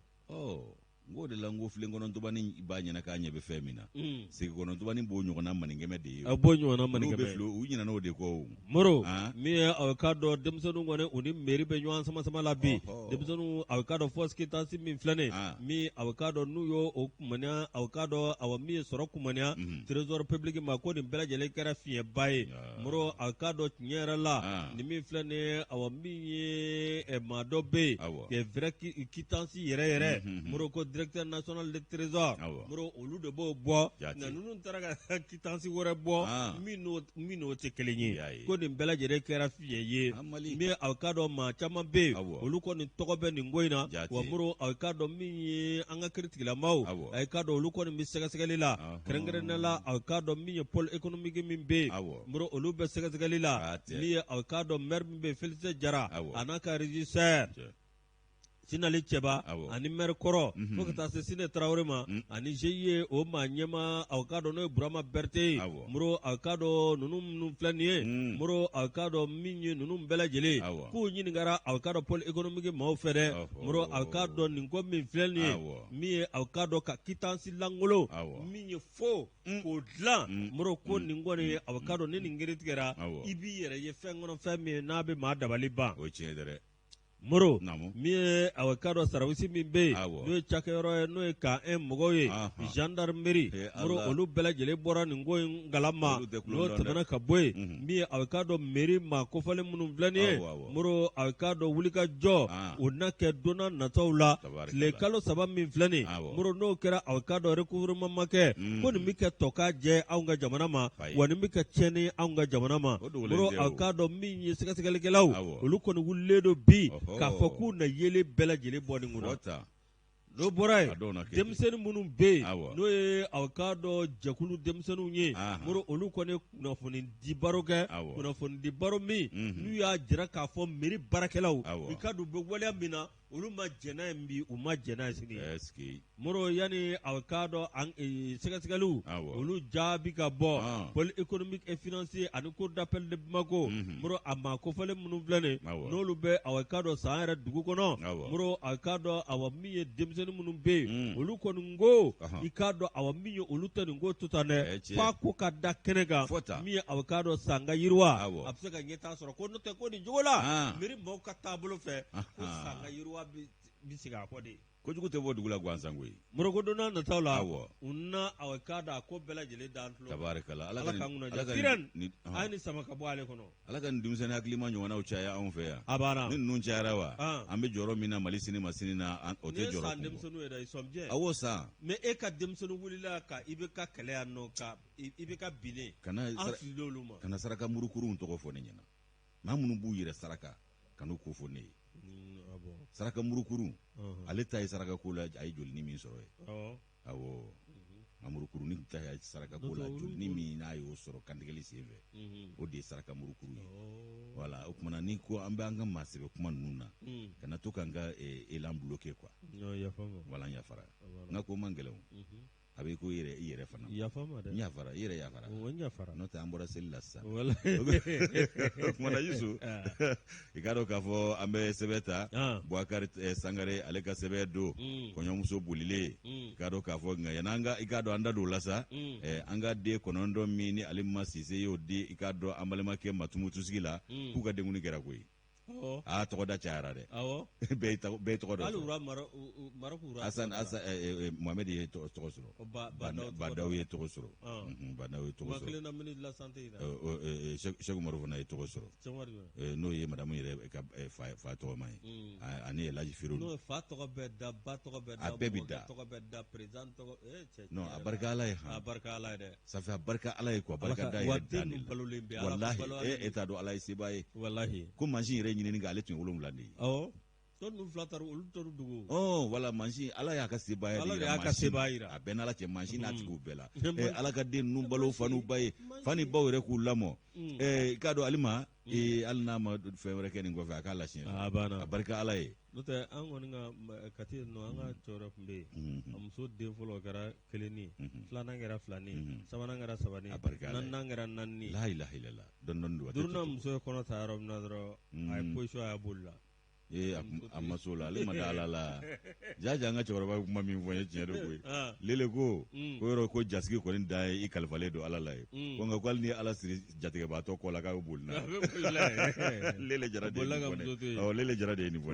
[SPEAKER 1] n k'o de la n ko filenkɔnɔntɔbani b'a ɲɛna k'a ɲɛ bɛ fɛn min na segekɔnɔntɔbani b'o ɲɔgɔnna maninkɛmɛ de ye
[SPEAKER 2] a b'o ɲɔgɔnna maninkɛmɛ
[SPEAKER 1] n'u bɛ filo u ɲinana o de kɔ
[SPEAKER 2] moro min ye a k'a dɔn denmisɛnninw kɔni u ni mairie bɛ ɲɔgɔn sama la bi denmisɛnninw a k'a dɔn fɔsi kitansi min filɛ nin min a k'a dɔn n'u y'o o kumaniya a k'a dɔn awa min ye sɔrɔ kumaniya trésor public ma ko nin bɛɛ lajɛlen kɛra fiɲɛba ye moro a k'a dɔn tiɲɛ yɛrɛ la nin min filɛ nin awa min ye maa dɔ bɛ yen vrai kitansi yɛrɛ moro ko directeur national de trésor moro olu de b'o bɔ nka ninnu taara ka kitansi wɛrɛ bɔ min n'o tɛ kelen ye ko nin bɛɛ lajɛlen kɛra fiɲɛ ye min a k'a dɔn maa caman bɛ yen olu kɔni tɔgɔ bɛ nin ko in na wa moro a k'a dɔn min ye an ka kiiritigilamaw a k'a dɔn olu kɔni bɛ sɛgɛsɛgɛli la kɛrɛnkɛrɛnnenya la a k'a dɔn min ye pôle économique min bɛ yen moro olu bɛ sɛgɛsɛgɛli la min ye a k'a dɔn maire min bɛ yen Félicité Jara a n'a ka régisseur Sinali Cɛba ani maire kɔrɔ fo ka taa se Sine Traoré ma ani GIE o maa ɲɛma a k'a dɔn n'o ye Burama Berté moro a k'a dɔn ninnu minnu filɛ nin ye moro a k'a dɔn min ye ninnu bɛɛ lajɛlen k'u ɲininkara a k'a dɔn pôle économique maaw fɛ dɛ moro a k'a dɔn nin ko min filɛ nin ye min ye a k'a dɔn ka kitansi langolo min ye fo k'o dilan moro ko nin kɔni a k'a dɔn ni nin kiiri tigɛra i b'i yɛrɛ ye fɛn kɔnɔ fɛn min n'a bɛ maa dabali ban
[SPEAKER 1] o tiɲɛ dɛ
[SPEAKER 2] moro mi ye awakado sarawisi min be n'o ye cakɛyɔrɔ ye n'o ye ka mɔgɔw ye gendarmerie moro olu bɛɛ lajɛlen bɔra nin ko in galama n'o tɛmɛna ka bɔ yen min ye awakado mairie ma kofɔlen minnu filɛ nin ye moro awakado wulikajɔ o na kɛ donna nataw la tile kalo 3 min filɛ nin moro n'o kɛra awakado recouvrement ma kɛ ko nin bɛ kɛ tɔka jɛ anw ka jamana ma wa nin bɛ kɛ tiɲɛni anw ka jamana ma moro awakado min ye sɛgɛsɛgɛlikɛlaw olu kɔni wulilen don bi k'a fɔ k'u na yelen bɛɛ lajɛlen bɔ nin kunna n'o bɔra yen denmisɛnnin minnu bɛ yen n'o ye awakado jɛkulu denmisɛnninw ye moro olu kɔni kunnafoni di baro kɛ kunnafoni di baro min n'u y'a jira k'a fɔ mairie baarakɛlaw i ka don u bɛ waleya min na olu ma jɛna yen bi u ma jɛna yen sini moro yanni awakado sɛgɛsɛgɛliw olu jaabi ka bɔ pôle économique et financier ani cour d'appel de Bamako moro a ma kofɔlen minnu filɛ nin n'olu bɛ awakado san yɛrɛ dugu kɔnɔ moro awakado awa min ye denmisɛnnin minnu bɛ yen olu kɔni ko i k'a dɔn awa min ye olu tɛ nin ko to tan dɛ f'a ko ka da kɛnɛ kan min ye awakado san ka yiriwa a bɛ se ka ɲɛtaa sɔrɔ ko n'o tɛ ko nin cogo la mairie maaw ka taabolo fɛ ko san ka yiriwa bi sigi a kɔ de
[SPEAKER 1] kojugu tɛ bɔ dugu la gansan koyi
[SPEAKER 2] moroko donna nataw la u na awakado a ko bɛɛ lajɛlen dan tulo
[SPEAKER 1] tabarikala
[SPEAKER 2] ala ka ŋunajɛ kiran a ye ni sama ka bɔ ale kɔnɔ
[SPEAKER 1] ala ka nin denmisɛnnin hakilima ɲɔgɔnnaw caya anw fɛ yan
[SPEAKER 2] a banna
[SPEAKER 1] ni ninnu cayara wa an bɛ jɔyɔrɔ min na Mali sini ma sini na o tɛ jɔyɔrɔ kun
[SPEAKER 2] bɔ denmisɛnninw ye dɛ ils sont bien
[SPEAKER 1] awɔ san
[SPEAKER 2] mais e ka denmisɛnnin wulila ka i bɛ ka kɛlɛ yan nɔ ka i bɛ ka bilen an filila olu ma
[SPEAKER 1] kana saraka murukuruw tɔgɔ fɔ ne ɲɛna maa minnu b'u yɛrɛ saraka kan'u ko fɔ ne ye saraka murukuru ale ta ye saraka ko la a ye jolini min sɔrɔ ye awɔ a murukurunin ta ye saraka ko la jolini min n'a y'o sɔrɔ kantigɛli sen fɛ o de ye saraka murukuru ye voilà o kumana ni ko an bɛ an ka maasɛbɛ kuma ninnu na kana to k'an ka élan bloqué quoi voilà n yafara n ka ko man gɛlɛn o a bɛ ko i yɛrɛ fana
[SPEAKER 2] yafama dɛ
[SPEAKER 1] n yafara i yɛrɛ yafara
[SPEAKER 2] n yafara
[SPEAKER 1] n'o tɛ an bɔra seli la sisan o kumana Yusu i k'a dɔn k'a fɔ an bɛ sɛbɛn ta Boubacar Sangare ale ka sɛbɛn don kɔɲɔmuso bolilen i k'a dɔn k'a fɔ nka yan'an i k'a dɔn an da don o la sa an ka den 9 min ni ale ma Sise y'o di i k'a dɔn an balimakɛ Matumusigi la k'u ka denkuli kɛra koyi tɔgɔ da cayara dɛ bɛɛ tɔgɔ dɔ Asan Mohamed ye tɔgɔ sɔrɔ Badaw ye tɔgɔ sɔrɔ Badaw ye tɔgɔ sɔrɔ Cheikh Umaru fana ye tɔgɔ sɔrɔ n'o ye madamu yɛrɛ ka fa tɔgɔma ye ani Elaji Firo
[SPEAKER 2] n'o fa tɔgɔ bɛɛ da ba tɔgɔ bɛɛ da
[SPEAKER 1] a bɛɛ bi da
[SPEAKER 2] tɔgɔ bɛɛ da président tɔgɔ
[SPEAKER 1] non a barika Ala ye
[SPEAKER 2] a barika Ala ye dɛ
[SPEAKER 1] ça fait a barika Ala ye quoi barika da yɛrɛ dan de la wallahi e t'a dɔn Ala ye seba ye
[SPEAKER 2] wallahi ko
[SPEAKER 1] mansin yɛrɛ ɲinini kɛ ale tun ye 7 de ye
[SPEAKER 2] tɔ ninnu 2 taara olu tora dugu
[SPEAKER 1] wala mansin Ala y'a ka sebaya
[SPEAKER 2] de yira mansin
[SPEAKER 1] a bɛɛ n'Ala cɛ mansin n'a tigiw bɛɛ la Ala ka den ninnu balo fa n'u ba ye fa ni baw yɛrɛ k'u lamɔ i k'a dɔn Alima hali n'a ma fɛn wɛrɛ kɛ nin kɔfɛ a k'a lasiyɛn a barika Ala ye
[SPEAKER 2] n'o tɛ an kɔni ka kati ninnu an ka cɛwɛrɛ tun bɛ yen a muso den fɔlɔ kɛra 1 filanan kɛra 2 sabanan kɛra 3 naaninan kɛra 4
[SPEAKER 1] la ilaha illallah dɔɔnin don
[SPEAKER 2] duurunan muso ye kɔnɔ ta yɔrɔ min na dɔrɔn a ye position a y'a boli la
[SPEAKER 1] a ma so la ale ma da Ala la jaja an ka cɛkɔrɔba kuma min fɔ n ye tiɲɛ de koyi Lele ko yɔrɔ ko jasigi kɔni da ye i kalifalen don Ala la ye ko nka ko hali ni Ala siri jatigɛbaatɔ kɔ la k'a bɛ boli n'a ye Lele Jara de ye nin fɔ ne Lele Jara de ye nin fɔ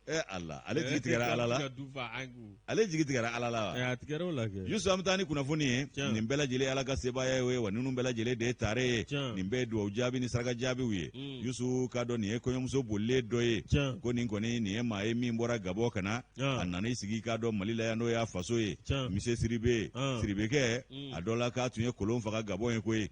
[SPEAKER 1] ne Allah ale jigi tigɛra Ala la ale jigi tigɛra Ala la Yusu an bɛ taa ni kunnafoni ye nin bɛɛ lajɛlen Ala ka sebaya ye wa ninnu bɛɛ lajɛlen de ye tare ye nin bɛɛ ye dugawu jaabi ni saraka jaabiw ye Yusu k'a dɔn nin ye kɔɲɔmuso bolilen dɔ ye ko nin kɔni nin ye maa ye min bɔra Gabɔ ka na a nana i sigi k'a dɔn Mali la yan n'o y'a faso ye Mise Siribe Siribekɛ a dɔ la k'a tun ye kolon faga Gabɔ ye koyi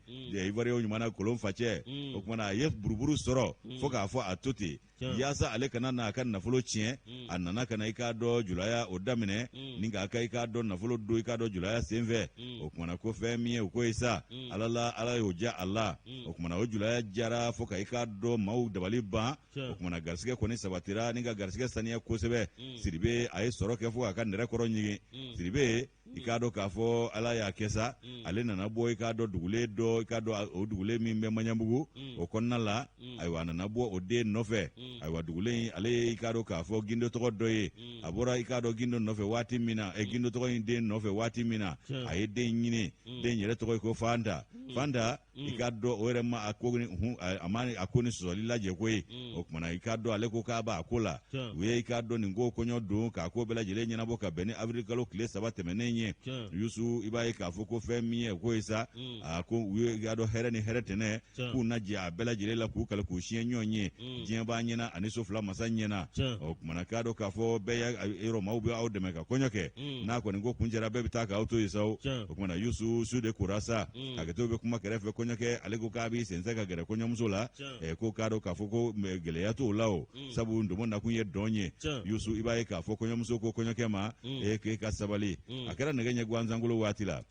[SPEAKER 1] Ivoirien ɲuman na kolon facɛ o kumana a ye buruburu sɔrɔ fo k'a fɔ a to ten yaasa ale kana n'a ka nafolo tiɲɛ a nana ka na i k'a dɔn julaya o daminɛ ni k'a kɛ i k'a dɔn nafolo don i k'a dɔn julaya senfɛ o kumana ko fɛn min ye o ko ye sa Ala y'o diya a la o kumana o julaya jara fo ka i k'a dɔn maaw dabali ban o kumana garisɛgɛ kɔni sabatira ni ka garisɛgɛ saniya kosɛbɛ Siribe a ye sɔrɔ kɛ fo k'a ka nɛrɛ kɔrɔ ɲigin Siribe i k'a dɔn k'a fɔ Ala y'a kɛ sa ale nana bɔ i k'a dɔn dugulen dɔ i k'a dɔn o dugulen min bɛ Maɲanbugu o kɔnɔna la ayiwa a nana bɔ o den nɔfɛ ayiwa dugulen ale i k'a dɔn k'a fɔ gindo tɔgɔ dɔ ye a bɔra i k'a dɔn gindo nɔfɛ waati min na gindo tɔgɔ in den nɔfɛ waati min na a ye den ɲini den yɛrɛ tɔgɔ ye ko Fanta fanda ikado orema akogni amani akoni soli laje koy okmana ikado ale ko ka ba akola we ikado ningo konyo do ka ko bela jele nyina boka beni avrikalo kle sabate menenye yusu ibaye ka foko femi ko isa ako we ikado here ni here tene ku na ja bela jele la ku kala ku shien nyonye jien ba nyina aniso fla masanyena okmana kado ka fo be ya ero maubi au de meka konyoke na ko ningo kunjera be bitaka auto isa okmana yusu su de kurasa akato be kuma kerefe konyoke alego kabi sensaka gere konyamzula ko kado ka foko gele ya to lao sabu ndumo na kunye donye yusu ibaye ka foko konyamzo ko konyoke ma ke ka sabali akara ngenye gwanzangulo watila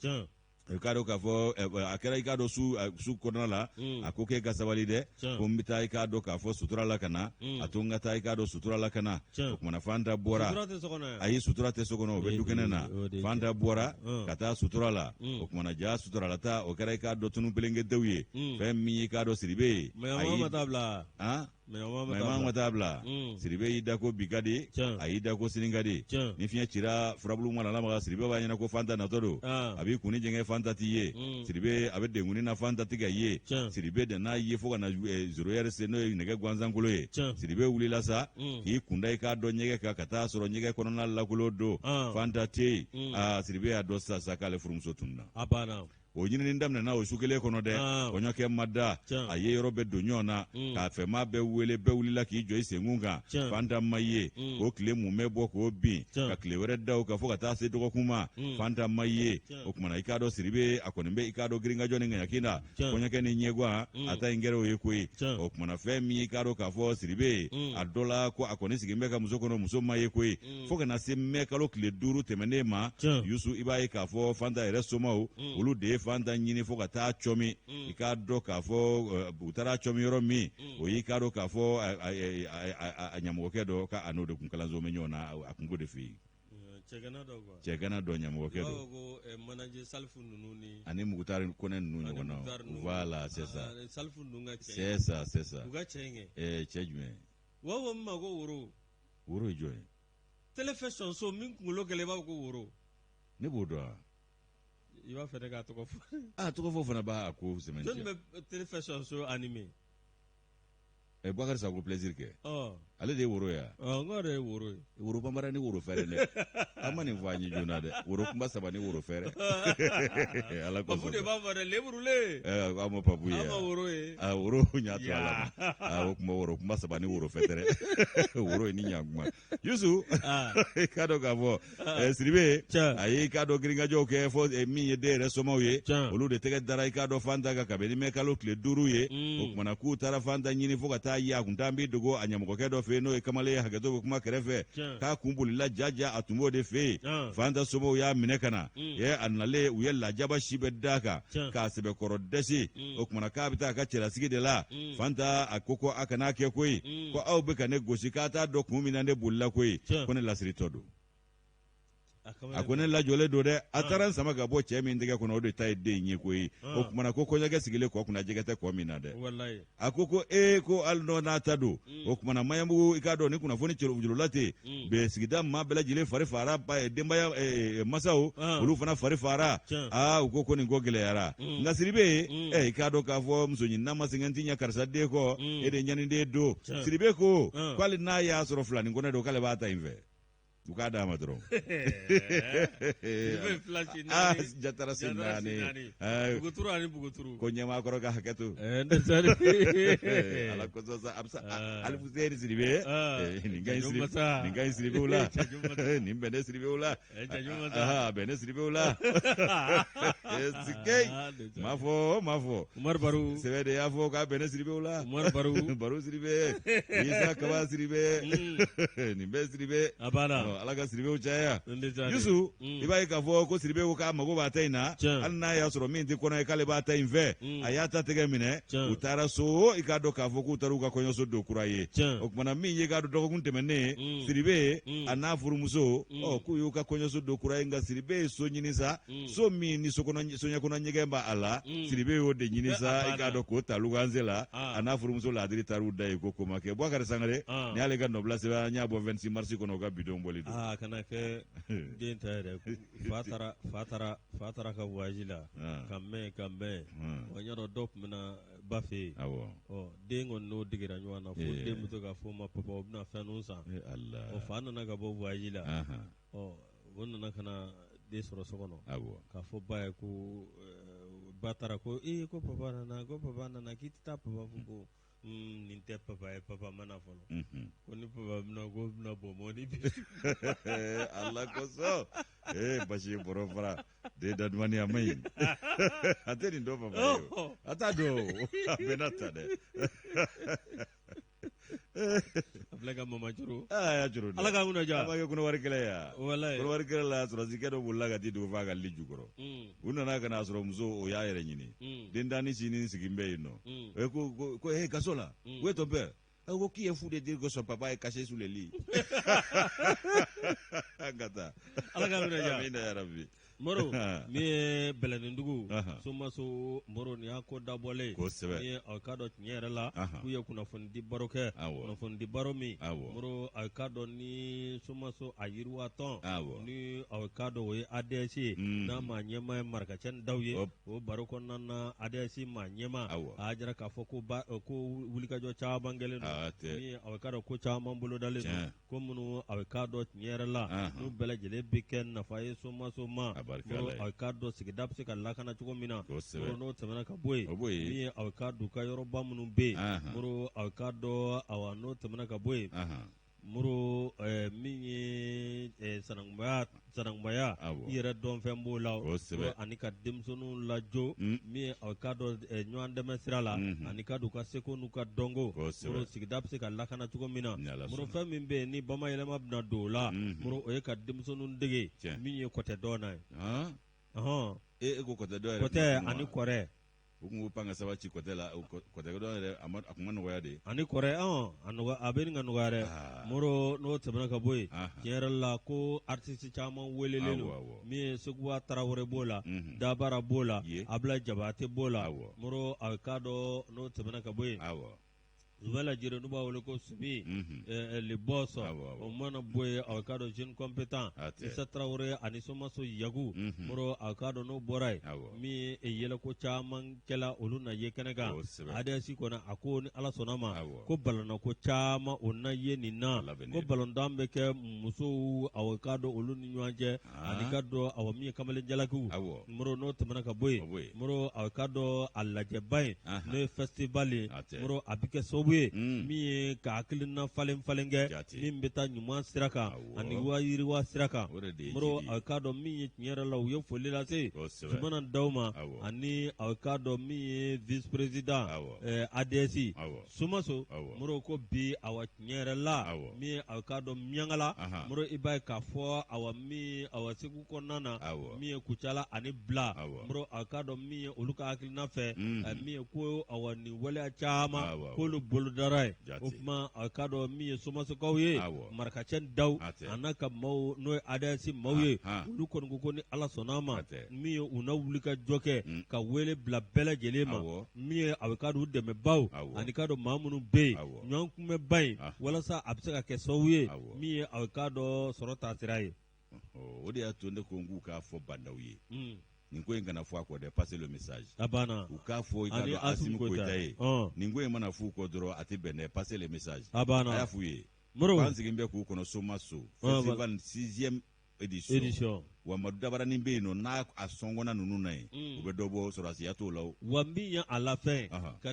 [SPEAKER 1] ikado kafo akera ikado su konala akoke kasabali de kumbita ikado kafo sutura la kana atunga ta ikado sutura la kana kumana fanda bora ayi sutura te sokono bedukenena fanda bora kata sutura la kumana ja sutura la ta okera ikado tunu belenge dewye femi ikado siribe ayi matabla matabla siribe idako bigade ayi dako siningade ni fiya cira furabulu mala la siribe ba nyana ko fanda na todo abi kuni jenge fanta tiye siribe abe denguni na fanta tiga ye siribe de na ye foga na zero yere se no nege gwanzan kulo ye siribe wuli la sa ki kunda ka do nyege ka kata soro nyege kono na la kulo do fanta te siribe ado sa sakale furumso tunna
[SPEAKER 2] abana
[SPEAKER 1] o nyini ndamna na o sukele kono de onyo ke madda aye yorobe do nyona ka fe ma be wele be wulila ki jo isengunga fanta maye o kle mu mebo ko bi ka kle were da o ka foka ta se do kuma fanta maye o kuma ikado siribe akonembe ikado gringa joni nganya kina onyo ke ni nyegwa ata ingere o yekwe o kuma na fe mi ikado ka fo siribe adola ko akonisi gembe ka muzoko no muso maye kwe foka na se me ka lo kle duru temenema yusu ibaye ka fo fanta eresoma o ulu de fanda nyini fo ka taa chomi ikado ka fo utara chomi yoro mi o ikado ka fo anyamoke do ka anodo kunkalanzo menyona akungo de fi chegana do nyamoke do
[SPEAKER 2] go manager salfu nununi
[SPEAKER 1] ani mugutari konen nunu wana wala sesa
[SPEAKER 2] salfu nunga
[SPEAKER 1] sesa
[SPEAKER 2] uga chenge
[SPEAKER 1] chejme
[SPEAKER 2] wawo mago
[SPEAKER 1] woro joy
[SPEAKER 2] television so min kungulo kele ba ko woro
[SPEAKER 1] ne bodo
[SPEAKER 2] iba fere ka toko fo
[SPEAKER 1] toko fo fana ba ko sementia
[SPEAKER 2] don me television so anime
[SPEAKER 1] Bakar sa ko plaisir ke ale de woro ya
[SPEAKER 2] ngore
[SPEAKER 1] woro pambara ni woro fere ne amani vanyi jona de woro kumba saba ni woro fere ala ko
[SPEAKER 2] bafu de ba fere le burule
[SPEAKER 1] amo papu ya
[SPEAKER 2] ama woro
[SPEAKER 1] woro nyatu ala kuma woro kumba saba ni woro fetere woro ni nyaguma yusu kado ka fo siribe ayi kado gringa jo ke fo mi ye de resoma ye olu de tege dara kado fanta ka kabeni me kalo kle duru ye kuma na ku tara fanta nyini fo ka ta ya kuntambi dogo anyamuko kedo fe no kamale hageto kuma kerefe ka kumbulila jaja atumo de fe fanta somo ya minekana ye anale uye la jaba shibe daka ka sebe korodesi okuma ka bita ka chela sigi de la fanta akoko akana ke koi ko au be kane goshikata do kumina ne bulla koi kone lasiri todo akone la jole do de ataran sama ga bo chemi ndege kono do tay de nyi koyi o kuma na koko nyage sigile ko kuna jegete ko mina de
[SPEAKER 2] wallahi
[SPEAKER 1] akoko ko alno na tado o kuma na mayambu ikado ni kuna foni chelo jululate be sigida ma bela jile fare fara ba demba ya masao ulu fana fare fara ukoko ni gogele yara ngasiribe ikado ka fo msonyi na masinganti nya karsa de ko ede nyani de do siribe ko kwali na ya soro fulani ngone do kale bata inve ukada amadro jatara sinani buguturu konyama koroka haketu ala kozosa absa alfu zeri siribe ningai siribe ula nimbene siribe ula bene siribe ula sikei mafo
[SPEAKER 2] umar baru
[SPEAKER 1] sevede yafo ka bene siribe ula
[SPEAKER 2] umar
[SPEAKER 1] baru siribe isa kaba siribe nimbe siribe
[SPEAKER 2] abana
[SPEAKER 1] alaga siribe uchaya yusu ibai ka fo ko siribe ko mago bataina alna ya soro minti kono kale bata inve ayata tege mine utara so ikado ka fo ku taruka konyo so do kuraye okmana minye ga do ko kuntemene siribe ana furumuso ku yuka konyo so do kuraye nga siribe so nyinisa so mini so kono so nya kono nyegemba ala siribe o de nyinisa ikado ko taluga anzela ana furumuso la diri taru dai ko komake bwakare sangare ne ale ga nobla se ba nya bo 26 mars kono ga bidon boli
[SPEAKER 2] kana ke den ta yɛrɛ fatara ka voyage la ka mɛn wa ɲa dɔ tun bɛna ba fɛ yen den kɔni n'o digira ɲɔgɔn na fo den bɛ to ka fɔ ma papa o bɛna fɛn san fa nana ka bɔ voyage la o nana ka na den sɔrɔ so kɔnɔ k'a fɔ ba ye ko ba taara ko ko papa nana k'i tɛ taa papa fo ko nin tɛ papa ye papa mana fɔlɔ ko ni papa bɛna bɔ mɔni bi
[SPEAKER 1] Allah kosɔn basi ye bɔrɔ fara den da dumuni a ma ɲi a tɛ nin dɔn papa ye a t'a dɔn a bɛ na ta dɛ
[SPEAKER 2] a filɛ ka mama juru
[SPEAKER 1] y'a juru dɛ
[SPEAKER 2] Ala k'a kunna ja
[SPEAKER 1] a b'a kɛ kɔnɔ wari kɛlɛ ya
[SPEAKER 2] walayi
[SPEAKER 1] kɔnɔ wari kɛlɛ la sɔrɔsikɛ dɔ bolila ka di dogo f'a ka li jukɔrɔ u nana ka na sɔrɔ muso o y'a yɛrɛ ɲini den da ni sini sigi bɛ yen nɔ ko kaso la où est ton père ko qui est fou de dire que son papa est caché sous le lit Gata
[SPEAKER 2] Ala k'a kunna ja
[SPEAKER 1] amina ya rabbi
[SPEAKER 2] Moro min ye Bɛlɛnindugu Somaso Moro nin y'a ko dabɔlen
[SPEAKER 1] kosɛbɛ
[SPEAKER 2] ni a ka dɔn tiɲɛ yɛrɛ la k'u ye kunnafoni di baro kɛ kunnafoni di baro min Moro a ka dɔn ni Somaso a yiriwatɔn ni a ka dɔn o ye ADS ye n'a maa ɲɛma ye Marakacɛni Dawu ye o baro kɔnɔna na ADS maa ɲɛma a y'a jira k'a fɔ ko wulikajɔ caman kɛlen don ni a ka dɔn ko caman bolodalen don ko minnu a ka dɔn tiɲɛ yɛrɛ la n'u bɛɛ lajɛlen bɛ kɛ nafa ye Somaso ma Moro a ka dɔn sigida bɛ se ka lakana cogo min na Moro n'o tɛmɛna ka bɔ yen min ye a ka dɔn ka yɔrɔba minnu bɛ yen Moro a ka dɔn n'o tɛmɛna ka bɔ yen Moro min ye sanankumaya i yɛrɛ dɔn fɛn b'o la ani ka denmisɛnninw lajɔ min ye a ka dɔn ɲɔgɔn dɛmɛ sira la ani ka dɔn ka seko n'u ka dɔnko Moro sigida bɛ se ka lakana cogo min na Moro fɛn min bɛ yen ni bamayɛlɛma bɛna don o la Moro o ye ka denmisɛnninw dege min ye kɔtɛ dɔn ye
[SPEAKER 1] ko kɔtɛ dɔn yɛrɛ
[SPEAKER 2] kɔtɛ ani kɔrɛ
[SPEAKER 1] u kun ko pan ka saba ci kɔtɛ la kɔtɛ dɔn yɛrɛ a kun ma nɔgɔya de
[SPEAKER 2] ani kɔrɛ a bɛ nin ka nɔgɔya dɛ Moro n'o tɛmɛna ka bɔ yen tiɲɛ yɛrɛ la ko artiste caman welelen don min ye Seguba Tarawele b'o la Dabara b'o la Ablaye Jabate b'o la Moro a ka dɔn n'o tɛmɛna ka bɔ yen u bɛ lajɛlen n'u b'a wele ko Subi le boss o mana bɔ yen a ka dɔn jeune compétent Isa Tarawele ani Somaso Yagu Moro a ka dɔn n'o bɔra yen min ye yɛlɛko caman kɛla olu na ye kɛnɛ kan ADS kɔnɔ a ko ni Ala sɔnna ma ko ballonnako caman o na ye nin na ko ballontan bɛ kɛ musow a ka dɔn olu ni ɲɔgɔn cɛ ani ka dɔn min ye kamalen jalakiw Moro n'o tɛmɛna ka bɔ yen Moro a ka dɔn a lajɛba in n'o ye festival ye Moro a bɛ kɛ sababu ye min ye ka hakilina falen kɛ min bɛ taa ɲuman sira kan ani yiriwa sira kan Moro a ka dɔn min ye tiɲɛ yɛrɛ la u ye foli lase Zumana Dawu ani a ka dɔn min ye vice président ADS Somaso Moro ko bi awa tiɲɛ yɛrɛ la min ye a ka dɔn Miɲankala Moro i b'a ye k'a fɔ min Segu kɔnɔna na min ye Kucala ani Bila Moro a ka dɔn min ye olu ka hakilina fɛ min ye ko nin waleya caman k'olu bolodara ye o kuma a ka dɔn min ye Somasokaw ye Marakacɛni Dawu a n'a ka maaw n'o ye ADS maaw ye olu kɔni ko ni Ala sɔnna ma min ye u na wuli ka jɔ kɛ ka wele bila bɛɛ lajɛlen ma min ye a ka dɔn u dɛmɛbaw ani ka dɔn maa minnu bɛ yen ɲɔgɔn kunbɛba in walasa a bɛ se ka kɛ sababu ye min ye a ka dɔn sɔrɔ taasira ye
[SPEAKER 1] o de y'a to ne ko n k'u k'a fɔ bandaw ye nin ko in kana fɔ a kɔ dɛ passer le message
[SPEAKER 2] a banna
[SPEAKER 1] u k'a fɔ i ka dɔn Asimi Goyita ye nin ko in mana f'u kɔ dɔrɔn a tɛ bɛn dɛ passer le message
[SPEAKER 2] a banna
[SPEAKER 1] a y'a f'u ye k'an sigin bɛ k'u kɔnɔ Somaso festival 6e édition wa Madu Dabaranin bɛ yen nɔ n'a a sɔngɔnna ninnu na yen u bɛ dɔ bɔ sɔrɔsiya t'o la
[SPEAKER 2] wa min ye a lafɛn ka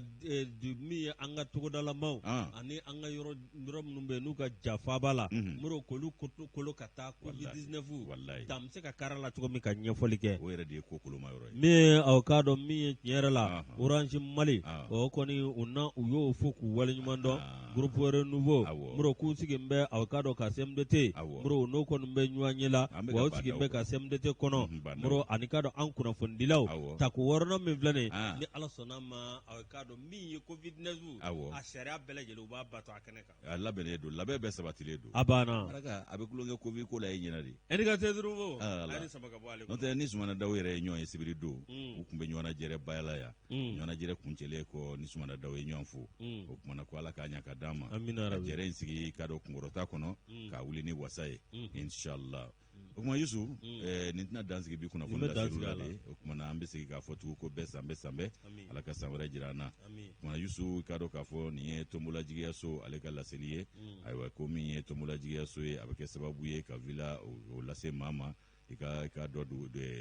[SPEAKER 2] min ye an ka togodalamaw ani an ka yɔrɔ minnu bɛ yen n'u ka jafaaba la Moro k'olu kolo ka taa Covid-19 ta bɛ se ka kari la cogo min ka ɲɛfɔli kɛ
[SPEAKER 1] o yɛrɛ de ye ko koloma yɔrɔ ye
[SPEAKER 2] min ye aw ka dɔn min ye tiɲɛ yɛrɛ la Orange Mali o kɔni u y'o fo k'u waleɲuman dɔn groupe renouveau Moro k'u sigi bɛ aw ka dɔn ka CMDT Moro n'o kɔni bɛ ɲɔgɔn ye la wa u sigi bɛ ka sara CMDT kono moro anika do an kunnafonidilaw ta ko wɔɔrɔnan min filɛ nin ni ala sɔnna ma a ka dɔn min ye covid-19 a sariya bɛɛ lajɛlen u b'a bato a kɛnɛ kan
[SPEAKER 1] a labɛnnen don labɛn bɛɛ sabatilen don
[SPEAKER 2] a banna
[SPEAKER 1] a bɛ kulonkɛ covid ko la ye ɲɛna de
[SPEAKER 2] e ni ka te duuru fo ni sama ka bɔ ale
[SPEAKER 1] n'o tɛ ni Sumana Dawo yɛrɛ ye ɲɔgɔn ye sibiri don u tun bɛ ɲɔgɔn jɛrɛ bayala yan ɲɔgɔn jɛrɛ kuncɛlen kɔ ni Sumana Dawo ye ɲɔgɔn fo o kumana ko ala k'a ɲɛ ka d'an ma ka jɛrɛ in sigi ka dɔn kunkɔrɔta kɔnɔ k'a wuli ni wasa ye inshallah o kuma Yusu nin tɛna dan sigi bi kunnafoni lasigiw la de o kumana an bɛ segin k'a fɔ tugun ko bɛɛ san bɛɛ san bɛɛ ala ka san wɛrɛ jira an na o kumana Yusu k'a dɔn k'a fɔ nin ye Tombola-Jigiyaso ale ka laseli ye ayiwa ko min ye Tombola-Jigiyaso ye a bɛ kɛ sababu ye ka villa o lase maa ma i ka dɔ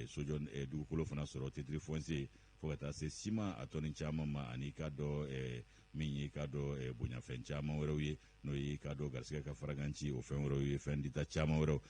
[SPEAKER 1] sojɔ dugukolo fana sɔrɔ titre foncier fo ka taa se siman a tɔni caman ma ani i ka dɔ min ye i ka dɔ bonyafɛn caman wɛrɛw ye n'o ye i ka dɔ garisigɛ ka faraganci o fɛn wɛrɛw ye fɛn dita caman wɛrɛw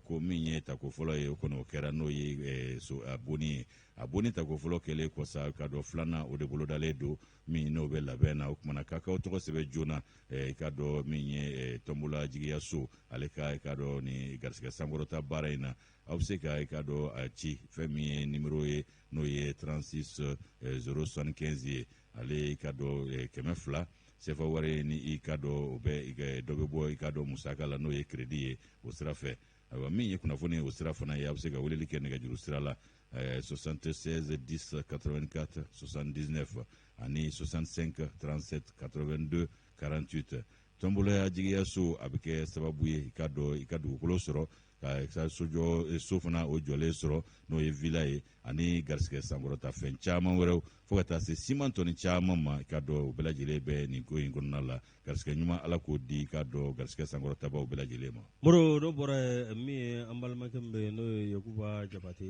[SPEAKER 1] ko min ye tako fɔlɔ ye o kɔni o kɛra n'o ye a bonni ye a bonni tako fɔlɔ kɛlen kɔsa ka dɔ filanan o de bolodalen don min n'o bɛ labɛn na o kumana k'a kaw tɔgɔ sɛbɛn joona i ka dɔ min ye Tombola-Jigiyaso ale ka i ka dɔ ni garisigɛ sankɔrɔta baara in na aw bɛ se ka i ka dɔ a ci fɛn min ye nimero ye n'o ye 36 075 ye ale i ka dɔ 200 CFA wari ni i ka dɔ o bɛ dɔ bɛ bɔ i ka dɔ musaka la n'o ye crédit ye o sira fɛ ayiwa min ye kunnafoni o sira fana ye a bɛ se ka weleli kɛ nɛgɛjuru sira la 76 10 84 79 ani 65 37 82 48 Tombola-Jigiyaso a bɛ kɛ sababu ye i ka dugukolo sɔrɔ ka so fana o jɔlen sɔrɔ n'o ye villa ye ani garisigɛ sankɔrɔta fɛn caman wɛrɛw fo ka taa se siman tɔni caman ma i ka dɔn o bɛɛ lajɛlen bɛ nin ko in kɔnɔna la garisigɛ ɲuman ala k'o di i ka dɔn garisigɛ sankɔrɔtabaw bɛɛ lajɛlen ma
[SPEAKER 2] moro n'o bɔra min ye an balimakɛ min bɛ yen n'o ye Yakuba Jabate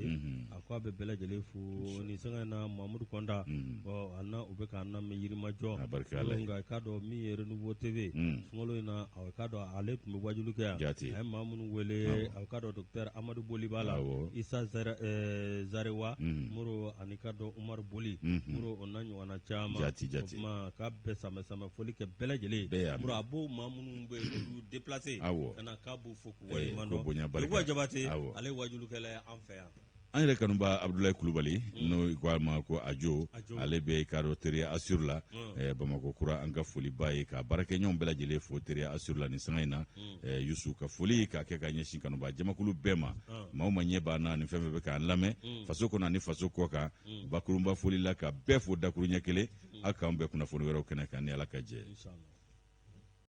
[SPEAKER 2] a ko a bɛ bɛɛ lajɛlen fo nin sanga in na Mamudu Kɔnta a na u bɛ k'an lamɛn Yirimajɔ nka i ka dɔn min ye Renouveau TV sunkalo in na a ka dɔn ale tun bɛ wajulu kɛ yan a ye maa minnu wele a ka dɔn Docteur Amadu Boli b'a la Isa Zarewa moro ani ka dɔn Umaru Boli moro o na ɲɔgɔnna caman o kuma k'a bɛɛ samɛ foli kɛ bɛɛ lajɛlen moro a b'o maa minnu bɛ olu déplacé ka na k'a b'u fo k'u waleɲuman dɔn Yakuba Jabate ale wajulukɛla ye an fɛ yan
[SPEAKER 1] an yɛrɛ kanuba Abdulaye Kulubali n'o ko a ma ko Ajo ale bɛ ka dɔn Teriya Assure la Bamakɔ kura an ka foliba ye ka baarakɛɲɔgɔnw bɛɛ lajɛlen fo Teriya Assure la nin sanga in na Yusu ka foli k'a kɛ ka ɲɛsin kanuba jamakulu bɛɛ ma maa o maa ɲɛ b'an na nin fɛn fɛn bɛ k'an lamɛn faso kɔnɔ ani faso kɔ kan bakurunba foli la ka bɛɛ fo dakuru ɲɛ kelen aw k'an bɛɛ kunnafoni wɛrɛw kɛnɛ kan ni ala ka jɛ